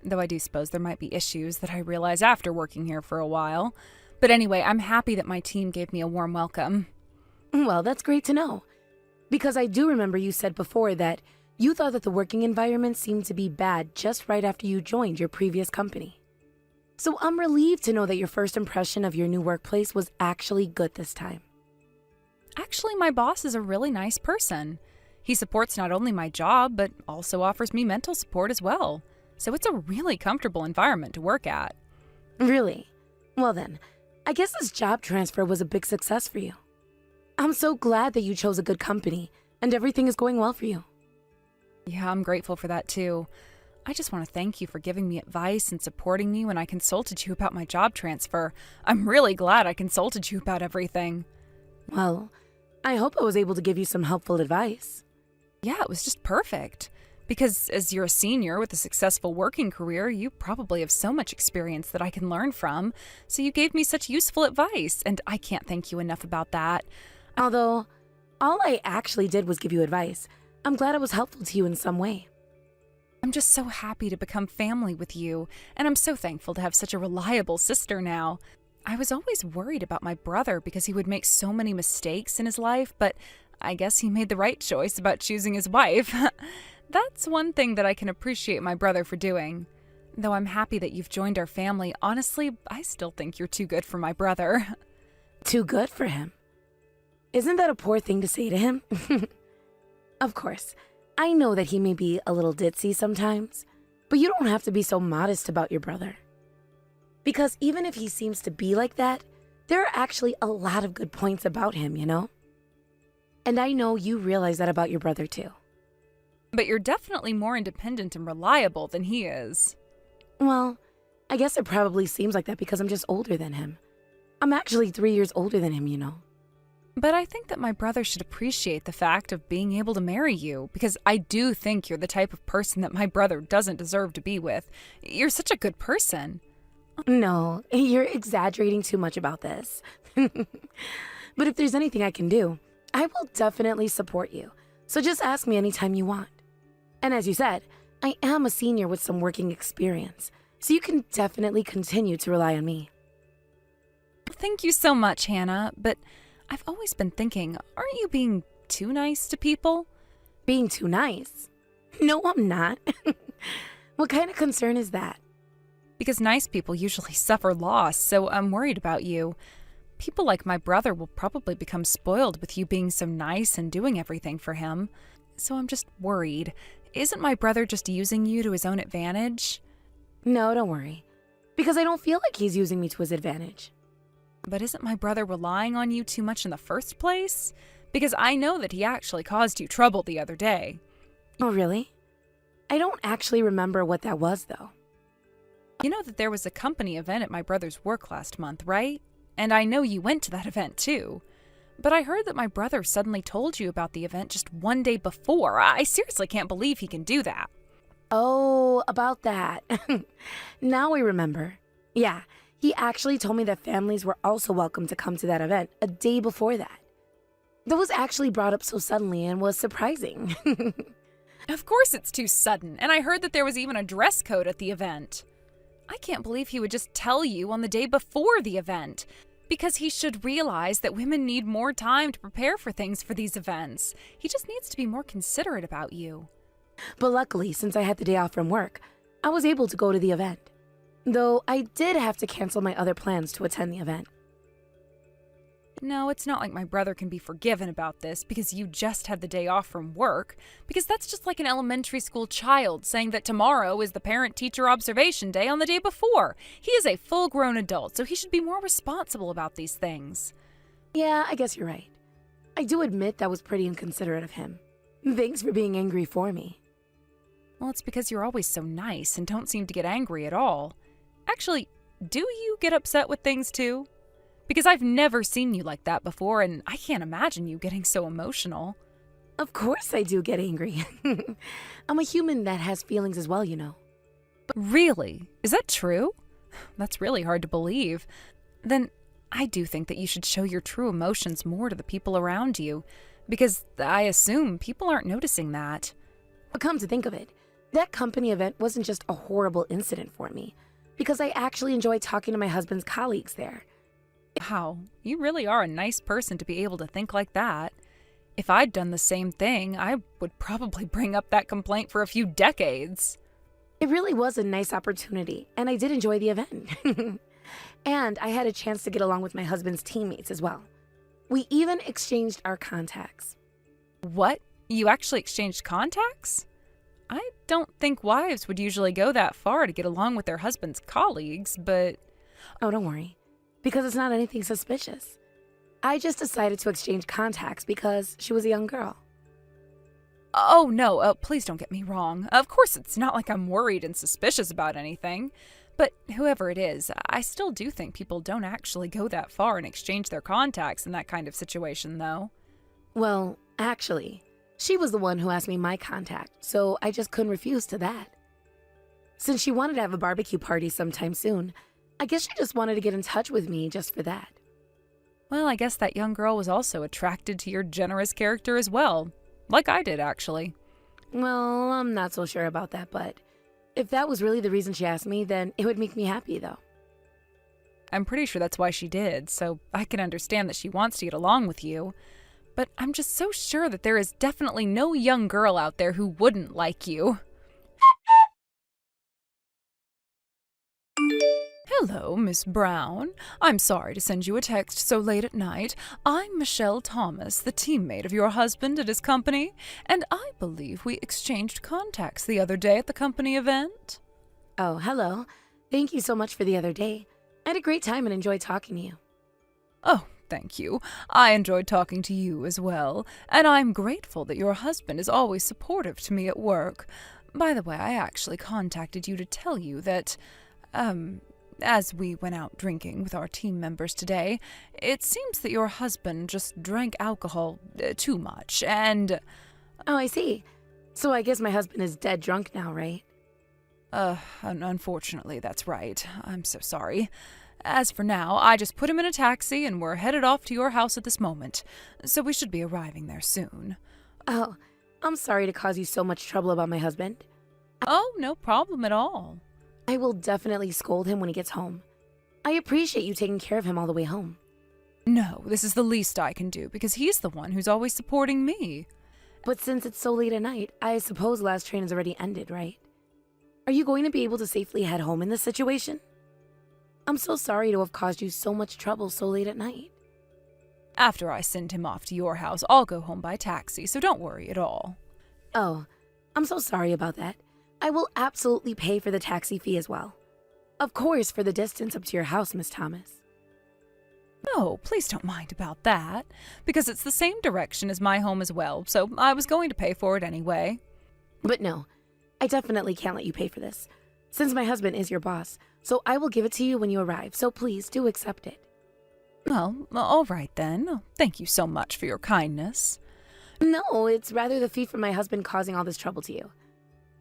Though I do suppose there might be issues that I realize after working here for a while. But anyway, I'm happy that my team gave me a warm welcome. Well, that's great to know. Because I do remember you said before that you thought that the working environment seemed to be bad just right after you joined your previous company. So I'm relieved to know that your first impression of your new workplace was actually good this time. Actually, my boss is a really nice person. He supports not only my job, but also offers me mental support as well. So it's a really comfortable environment to work at. Really? Well then, I guess this job transfer was a big success for you. I'm so glad that you chose a good company and everything is going well for you. Yeah, I'm grateful for that too. I just want to thank you for giving me advice and supporting me when I consulted you about my job transfer. I'm really glad I consulted you about everything. Well, I hope I was able to give you some helpful advice. Yeah, it was just perfect. Because as you're a senior with a successful working career, you probably have so much experience that I can learn from. So you gave me such useful advice, and I can't thank you enough about that. Although, all I actually did was give you advice. I'm glad I was helpful to you in some way. I'm just so happy to become family with you, and I'm so thankful to have such a reliable sister now. I was always worried about my brother because he would make so many mistakes in his life, but I guess he made the right choice about choosing his wife. That's one thing that I can appreciate my brother for doing. Though I'm happy that you've joined our family, honestly, I still think you're too good for my brother. Too good for him? Isn't that a poor thing to say to him? Of course, I know that he may be a little ditzy sometimes, but you don't have to be so modest about your brother. Because even if he seems to be like that, there are actually a lot of good points about him, you know? And I know you realize that about your brother too. But you're definitely more independent and reliable than he is. Well, I guess it probably seems like that because I'm just older than him. I'm actually 3 years older than him, you know. But I think that my brother should appreciate the fact of being able to marry you, because I do think you're the type of person that my brother doesn't deserve to be with. You're such a good person. No, you're exaggerating too much about this. But if there's anything I can do, I will definitely support you. So just ask me anytime you want. And as you said, I am a senior with some working experience, so you can definitely continue to rely on me. Thank you so much, Hannah, but I've always been thinking, aren't you being too nice to people? Being too nice? No, I'm not. What kind of concern is that? Because nice people usually suffer loss, so I'm worried about you. People like my brother will probably become spoiled with you being so nice and doing everything for him. So I'm just worried. Isn't my brother just using you to his own advantage? No, don't worry. Because I don't feel like he's using me to his advantage. But isn't my brother relying on you too much in the first place? Because I know that he actually caused you trouble the other day. Oh, really? I don't actually remember what that was, though. You know that there was a company event at my brother's work last month, right? And I know you went to that event too. But I heard that my brother suddenly told you about the event just one day before. I seriously can't believe he can do that. Oh, about that. Now I remember. Yeah, he actually told me that families were also welcome to come to that event a day before that. That was actually brought up so suddenly and was surprising. Of course it's too sudden, and I heard that there was even a dress code at the event. I can't believe he would just tell you on the day before the event, because he should realize that women need more time to prepare for things for these events. He just needs to be more considerate about you. But luckily, since I had the day off from work, I was able to go to the event. Though I did have to cancel my other plans to attend the event. No, it's not like my brother can be forgiven about this because you just had the day off from work, because that's just like an elementary school child saying that tomorrow is the parent-teacher observation day on the day before. He is a full-grown adult, so he should be more responsible about these things. Yeah, I guess you're right. I do admit that was pretty inconsiderate of him. Thanks for being angry for me. Well, it's because you're always so nice and don't seem to get angry at all. Actually, do you get upset with things too? Because I've never seen you like that before, and I can't imagine you getting so emotional. Of course I do get angry. I'm a human that has feelings as well, you know. Really? Is that true? That's really hard to believe. Then I do think that you should show your true emotions more to the people around you, because I assume people aren't noticing that. But come to think of it, that company event wasn't just a horrible incident for me, because I actually enjoyed talking to my husband's colleagues there. Wow, you really are a nice person to be able to think like that. If I'd done the same thing, I would probably bring up that complaint for a few decades. It really was a nice opportunity, and I did enjoy the event. And I had a chance to get along with my husband's teammates as well. We even exchanged our contacts. What? You actually exchanged contacts? I don't think wives would usually go that far to get along with their husband's colleagues, but... Oh, don't worry, because it's not anything suspicious. I just decided to exchange contacts because she was a young girl. Oh, no, please don't get me wrong. Of course, it's not like I'm worried and suspicious about anything. But whoever it is, I still do think people don't actually go that far and exchange their contacts in that kind of situation, though. Well, actually, she was the one who asked me my contact, so I just couldn't refuse to that. Since she wanted to have a barbecue party sometime soon, I guess she just wanted to get in touch with me just for that. Well, I guess that young girl was also attracted to your generous character as well. Like I did, actually. Well, I'm not so sure about that, but if that was really the reason she asked me, then it would make me happy, though. I'm pretty sure that's why she did, so I can understand that she wants to get along with you. But I'm just so sure that there is definitely no young girl out there who wouldn't like you. Hello, Miss Brown. I'm sorry to send you a text so late at night. I'm Michelle Thomas, the teammate of your husband at his company, and I believe we exchanged contacts the other day at the company event. Oh, hello. Thank you so much for the other day. I had a great time and enjoyed talking to you. Oh, thank you. I enjoyed talking to you as well, and I'm grateful that your husband is always supportive to me at work. By the way, I actually contacted you to tell you that, as we went out drinking with our team members today, it seems that your husband just drank alcohol too much, and... Oh, I see. So I guess my husband is dead drunk now, right? Unfortunately, that's right. I'm so sorry. As for now, I just put him in a taxi and we're headed off to your house at this moment, so we should be arriving there soon. Oh, I'm sorry to cause you so much trouble about my husband. Oh, no problem at all. I will definitely scold him when he gets home. I appreciate you taking care of him all the way home. No, this is the least I can do because he's the one who's always supporting me. But since it's so late at night, I suppose last train has already ended, right? Are you going to be able to safely head home in this situation? I'm so sorry to have caused you so much trouble so late at night. After I send him off to your house, I'll go home by taxi, so don't worry at all. Oh, I'm so sorry about that. I will absolutely pay for the taxi fee as well. Of course, for the distance up to your house, Miss Thomas. No, please don't mind about that, because it's the same direction as my home as well, so I was going to pay for it anyway. But no, I definitely can't let you pay for this, since my husband is your boss, so I will give it to you when you arrive, so please do accept it. Well, all right then. Thank you so much for your kindness. No, it's rather the fee for my husband causing all this trouble to you.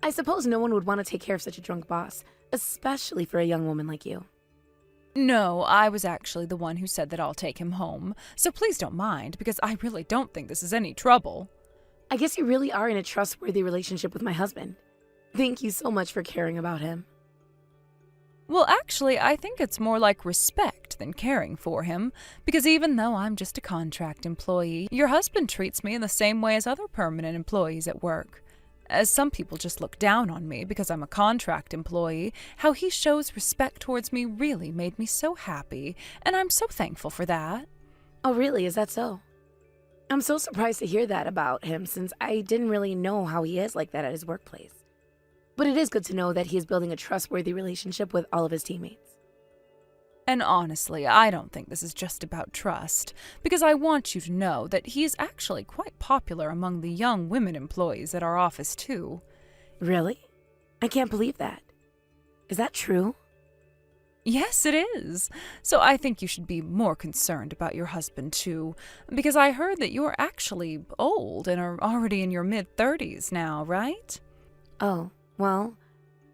I suppose no one would want to take care of such a drunk boss, especially for a young woman like you. No, I was actually the one who said that I'll take him home, so please don't mind, because I really don't think this is any trouble. I guess you really are in a trustworthy relationship with my husband. Thank you so much for caring about him. Well, actually, I think it's more like respect than caring for him, because even though I'm just a contract employee, your husband treats me in the same way as other permanent employees at work. As some people just look down on me because I'm a contract employee, how he shows respect towards me really made me so happy, and I'm so thankful for that. Oh, really? Is that so? I'm so surprised to hear that about him, since I didn't really know how he is like that at his workplace. But it is good to know that he is building a trustworthy relationship with all of his teammates. And honestly, I don't think this is just about trust, because I want you to know that he is actually quite popular among the young women employees at our office, too. Really? I can't believe that. Is that true? Yes, it is. So I think you should be more concerned about your husband, too, because I heard that you're actually old and are already in your mid-30s now, right? Oh, well,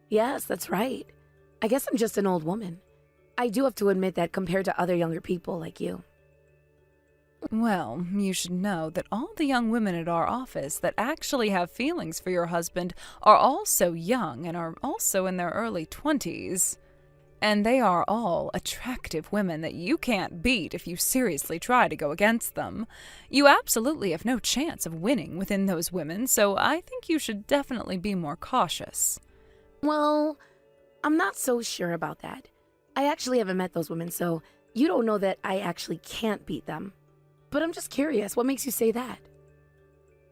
yes, that's right. I guess I'm just an old woman. I do have to admit that compared to other younger people like you. Well, you should know that all the young women at our office that actually have feelings for your husband are all so young and are also in their early 20s. And they are all attractive women that you can't beat if you seriously try to go against them. You absolutely have no chance of winning within those women, so I think you should definitely be more cautious. Well, I'm not so sure about that. I actually haven't met those women, so you don't know that I actually can't beat them. But I'm just curious, what makes you say that?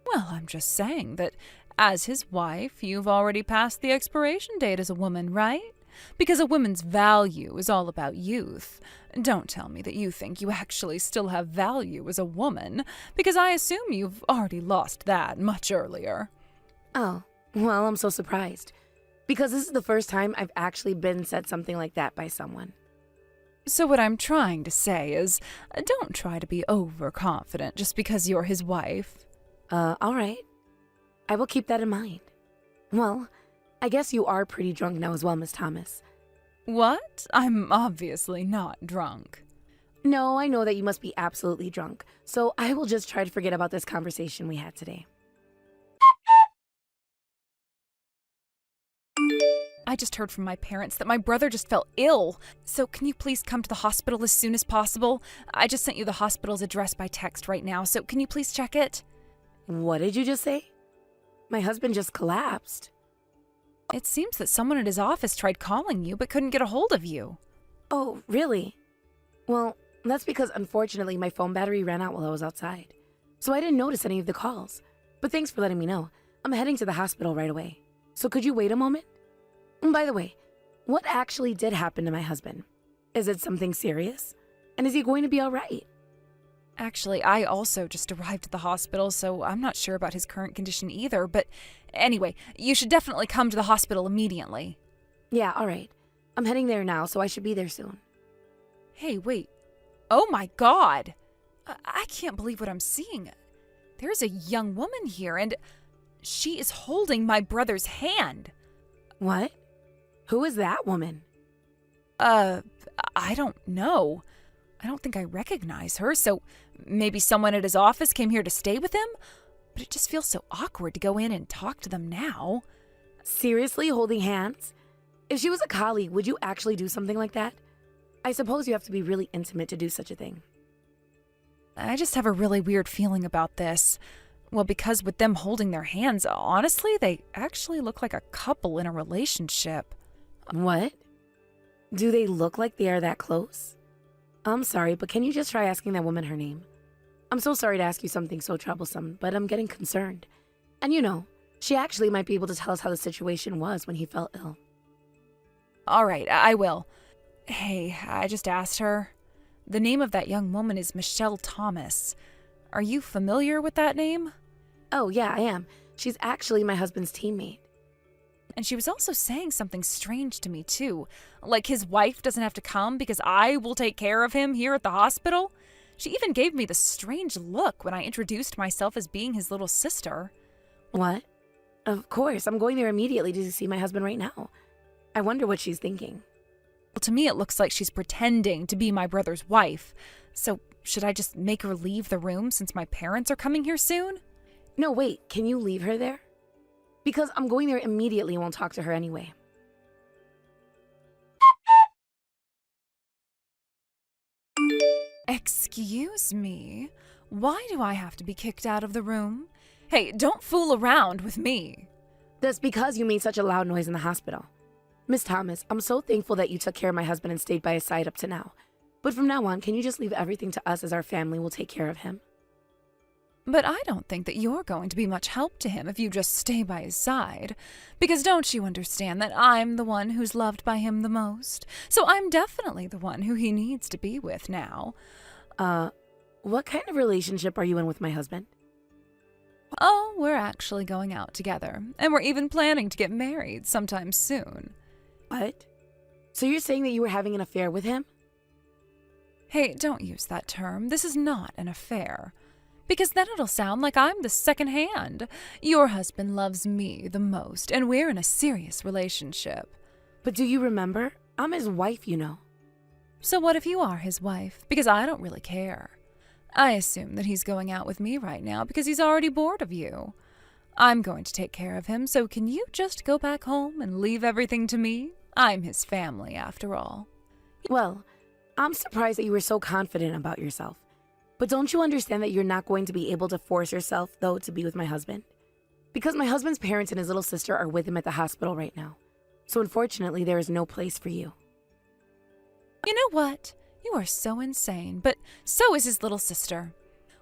Well, I'm just saying that as his wife, you've already passed the expiration date as a woman, right? Because a woman's value is all about youth. Don't tell me that you think you actually still have value as a woman, because I assume you've already lost that much earlier. Oh, well, I'm so surprised. Because this is the first time I've actually been said something like that by someone. So what I'm trying to say is, don't try to be overconfident just because you're his wife. All right. I will keep that in mind. Well, I guess you are pretty drunk now as well, Miss Thomas. What? I'm obviously not drunk. No, I know that you must be absolutely drunk, so I will just try to forget about this conversation we had today. I just heard from my parents that my brother just fell ill. So can you please come to the hospital as soon as possible? I just sent you the hospital's address by text right now, so can you please check it? What did you just say? My husband just collapsed. It seems that someone at his office tried calling you but couldn't get a hold of you. Oh, really? Well, that's because unfortunately my phone battery ran out while I was outside. So I didn't notice any of the calls. But thanks for letting me know. I'm heading to the hospital right away. So could you wait a moment? By the way, what actually did happen to my husband? Is it something serious? And is he going to be all right? Actually, I also just arrived at the hospital, so I'm not sure about his current condition either. But anyway, you should definitely come to the hospital immediately. Yeah, all right. I'm heading there now, so I should be there soon. Hey, wait. Oh my God! I can't believe what I'm seeing. There's a young woman here, and she is holding my brother's hand. What? Who is that woman? I don't know. I don't think I recognize her, so maybe someone at his office came here to stay with him? But it just feels so awkward to go in and talk to them now. Seriously, holding hands? If she was a colleague, would you actually do something like that? I suppose you have to be really intimate to do such a thing. I just have a really weird feeling about this. Well, because with them holding their hands, honestly, they actually look like a couple in a relationship. What? Do they look like they are that close? I'm sorry, but can you just try asking that woman her name? I'm so sorry to ask you something so troublesome, but I'm getting concerned. And you know, she actually might be able to tell us how the situation was when he fell ill. All right, I will. Hey, I just asked her. The name of that young woman is Michelle Thomas. Are you familiar with that name? Oh, yeah, I am. She's actually my husband's teammate. And she was also saying something strange to me, too. Like his wife doesn't have to come because I will take care of him here at the hospital. She even gave me the strange look when I introduced myself as being his little sister. What? Of course, I'm going there immediately to see my husband right now. I wonder what she's thinking. Well, to me, it looks like she's pretending to be my brother's wife. So, should I just make her leave the room since my parents are coming here soon? No, wait, can you leave her there? Because I'm going there immediately and won't talk to her anyway. Excuse me? Why do I have to be kicked out of the room? Hey, don't fool around with me. That's because you made such a loud noise in the hospital. Miss Thomas, I'm so thankful that you took care of my husband and stayed by his side up to now. But from now on, can you just leave everything to us as our family will take care of him? But I don't think that you're going to be much help to him if you just stay by his side. Because don't you understand that I'm the one who's loved by him the most? So I'm definitely the one who he needs to be with now. What kind of relationship are you in with my husband? Oh, we're actually going out together. And we're even planning to get married sometime soon. What? So you're saying that you were having an affair with him? Hey, don't use that term. This is not an affair. Because then it'll sound like I'm the second hand. Your husband loves me the most, and we're in a serious relationship. But do you remember? I'm his wife, you know. So what if you are his wife? Because I don't really care. I assume that he's going out with me right now because he's already bored of you. I'm going to take care of him, so can you just go back home and leave everything to me? I'm his family, after all. Well, I'm surprised that you were so confident about yourself. But don't you understand that you're not going to be able to force yourself, though, to be with my husband? Because my husband's parents and his little sister are with him at the hospital right now. So unfortunately, there is no place for you. You know what? You are so insane, but so is his little sister.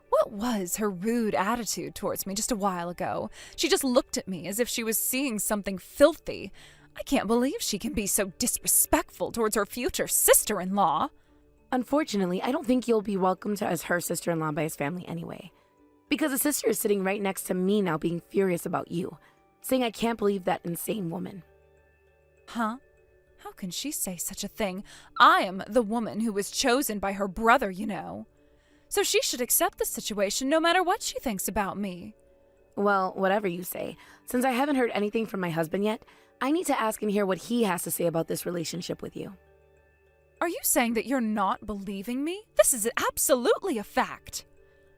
What was her rude attitude towards me just a while ago? She just looked at me as if she was seeing something filthy. I can't believe she can be so disrespectful towards her future sister-in-law. Unfortunately, I don't think you'll be welcomed as her sister-in-law by his family anyway. Because his sister is sitting right next to me now being furious about you, saying I can't believe that insane woman. Huh? How can she say such a thing? I am the woman who was chosen by her brother, you know. So she should accept the situation no matter what she thinks about me. Well, whatever you say. Since I haven't heard anything from my husband yet, I need to ask and hear what he has to say about this relationship with you. Are you saying that you're not believing me? This is absolutely a fact.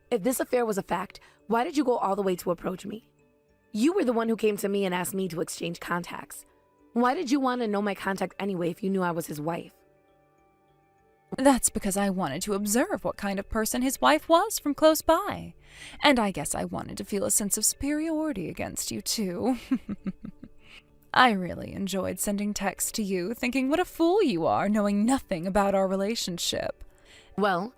If this affair was a fact, why did you go all the way to approach me? You were the one who came to me and asked me to exchange contacts. Why did you want to know my contact anyway if you knew I was his wife? That's because I wanted to observe what kind of person his wife was from close by. And I guess I wanted to feel a sense of superiority against you, too. I really enjoyed sending texts to you, thinking what a fool you are, knowing nothing about our relationship. Well,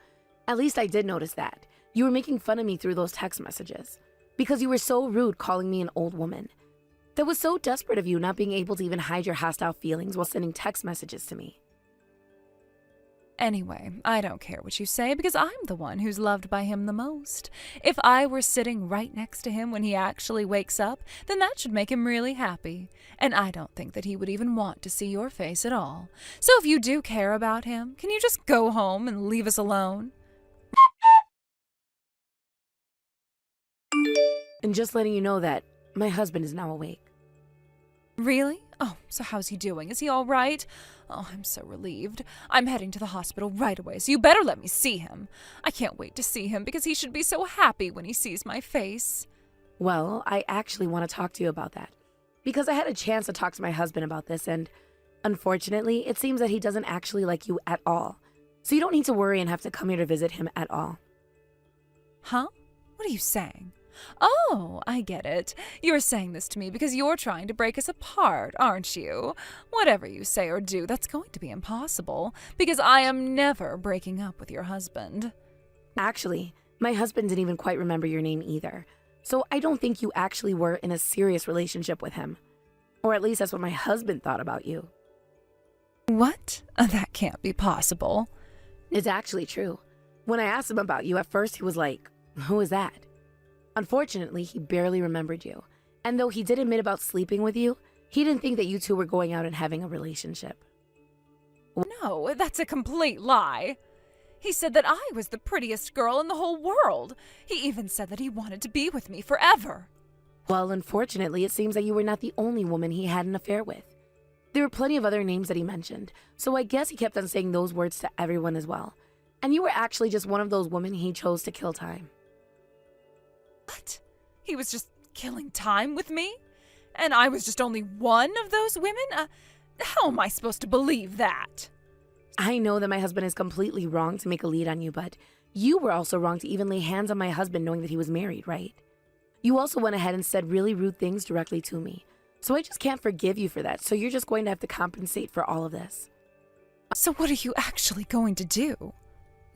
at least I did notice that. You were making fun of me through those text messages. Because you were so rude calling me an old woman. That was so desperate of you not being able to even hide your hostile feelings while sending text messages to me. Anyway, I don't care what you say because I'm the one who's loved by him the most. If I were sitting right next to him when he actually wakes up, then that should make him really happy. And I don't think that he would even want to see your face at all. So if you do care about him, can you just go home and leave us alone? And just letting you know that my husband is now awake. Really? Oh, so how's he doing? Is he all right? Oh, I'm so relieved. I'm heading to the hospital right away, so you better let me see him. I can't wait to see him because he should be so happy when he sees my face. Well, I actually want to talk to you about that. Because I had a chance to talk to my husband about this, and unfortunately, it seems that he doesn't actually like you at all. So you don't need to worry and have to come here to visit him at all. Huh? What are you saying? Oh, I get it. You're saying this to me because you're trying to break us apart, aren't you? Whatever you say or do, that's going to be impossible, because I am never breaking up with your husband. Actually, my husband didn't even quite remember your name either. So I don't think you actually were in a serious relationship with him. Or at least that's what my husband thought about you. What? That can't be possible. It's actually true. When I asked him about you, at first he was like, "Who is that?" Unfortunately, he barely remembered you. And though he did admit about sleeping with you, he didn't think that you two were going out and having a relationship. No, that's a complete lie. He said that I was the prettiest girl in the whole world. He even said that he wanted to be with me forever. Well, unfortunately, it seems that you were not the only woman he had an affair with. There were plenty of other names that he mentioned, so I guess he kept on saying those words to everyone as well. And you were actually just one of those women he chose to kill time. What? He was just killing time with me? And I was just only one of those women? How am I supposed to believe that? I know that my husband is completely wrong to make a lead on you, but you were also wrong to even lay hands on my husband knowing that he was married, right? You also went ahead and said really rude things directly to me. So I just can't forgive you for that, so you're just going to have to compensate for all of this. So what are you actually going to do?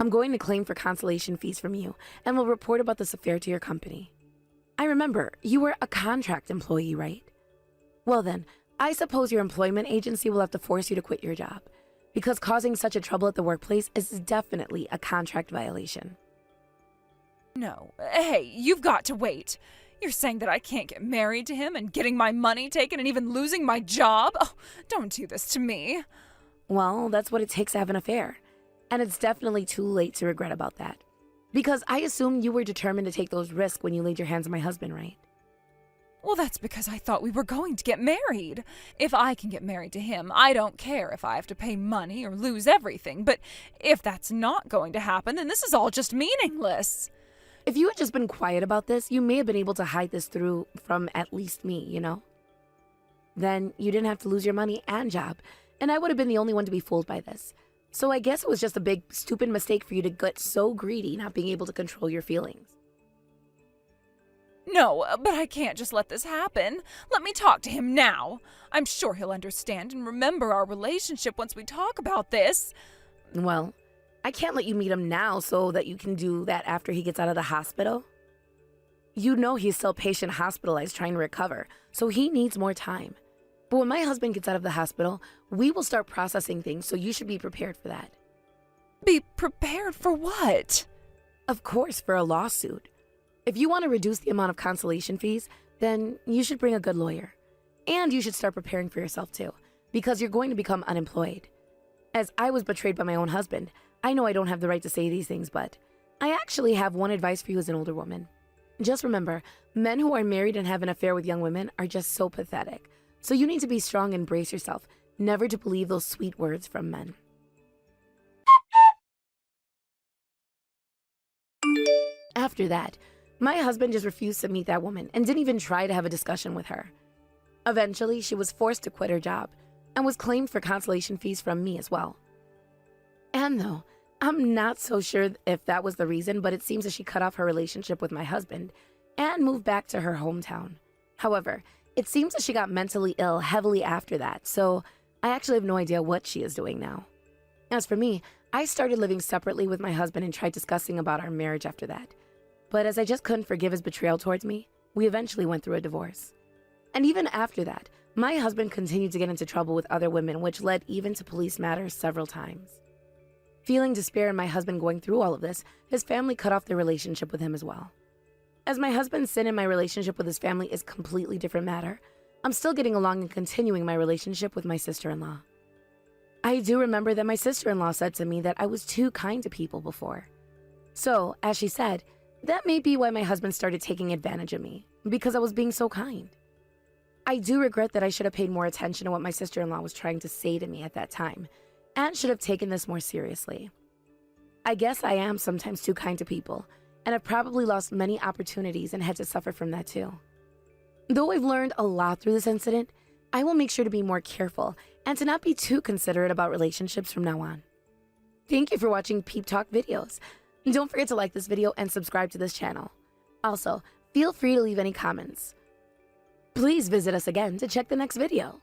I'm going to claim for consolation fees from you, and will report about this affair to your company. I remember, you were a contract employee, right? Well then, I suppose your employment agency will have to force you to quit your job, because causing such a trouble at the workplace is definitely a contract violation. No. Hey, you've got to wait. You're saying that I can't get married to him and getting my money taken and even losing my job? Oh, don't do this to me. Well, that's what it takes to have an affair. And it's definitely too late to regret about that. Because I assume you were determined to take those risks when you laid your hands on my husband, right? Well, that's because I thought we were going to get married. If I can get married to him, I don't care if I have to pay money or lose everything. But if that's not going to happen, then this is all just meaningless. If you had just been quiet about this, you may have been able to hide this from at least me, you know? Then you didn't have to lose your money and job, and I would have been the only one to be fooled by this. So I guess it was just a big, stupid mistake for you to get so greedy not being able to control your feelings. No, but I can't just let this happen. Let me talk to him now. I'm sure he'll understand and remember our relationship once we talk about this. Well, I can't let you meet him now so that you can do that after he gets out of the hospital. You know he's still patient hospitalized trying to recover, so he needs more time. But when my husband gets out of the hospital, we will start processing things, so you should be prepared for that. Be prepared for what? Of course, for a lawsuit. If you want to reduce the amount of consolation fees, then you should bring a good lawyer. And you should start preparing for yourself too, because you're going to become unemployed. As I was betrayed by my own husband, I know I don't have the right to say these things, but I actually have one advice for you as an older woman. Just remember, men who are married and have an affair with young women are just so pathetic. So you need to be strong and brace yourself, never to believe those sweet words from men. After that, my husband just refused to meet that woman and didn't even try to have a discussion with her. Eventually, she was forced to quit her job and was claimed for consolation fees from me as well. And though, I'm not so sure if that was the reason, but it seems that she cut off her relationship with my husband and moved back to her hometown. However, it seems that she got mentally ill heavily after that, so I actually have no idea what she is doing now. As for me, I started living separately with my husband and tried discussing about our marriage after that. But as I just couldn't forgive his betrayal towards me, we eventually went through a divorce. And even after that, my husband continued to get into trouble with other women, which led even to police matters several times. Feeling despair and my husband going through all of this, his family cut off their relationship with him as well. As my husband's sin in my relationship with his family is a completely different matter, I'm still getting along and continuing my relationship with my sister-in-law. I do remember that my sister-in-law said to me that I was too kind to people before. So, as she said, that may be why my husband started taking advantage of me, because I was being so kind. I do regret that I should have paid more attention to what my sister-in-law was trying to say to me at that time, and should have taken this more seriously. I guess I am sometimes too kind to people, and I've probably lost many opportunities and had to suffer from that too. Though I've learned a lot through this incident, I will make sure to be more careful and to not be too considerate about relationships from now on. Thank you for watching Peep Talk videos. Don't forget to like this video and subscribe to this channel. Also, feel free to leave any comments. Please visit us again to check the next video.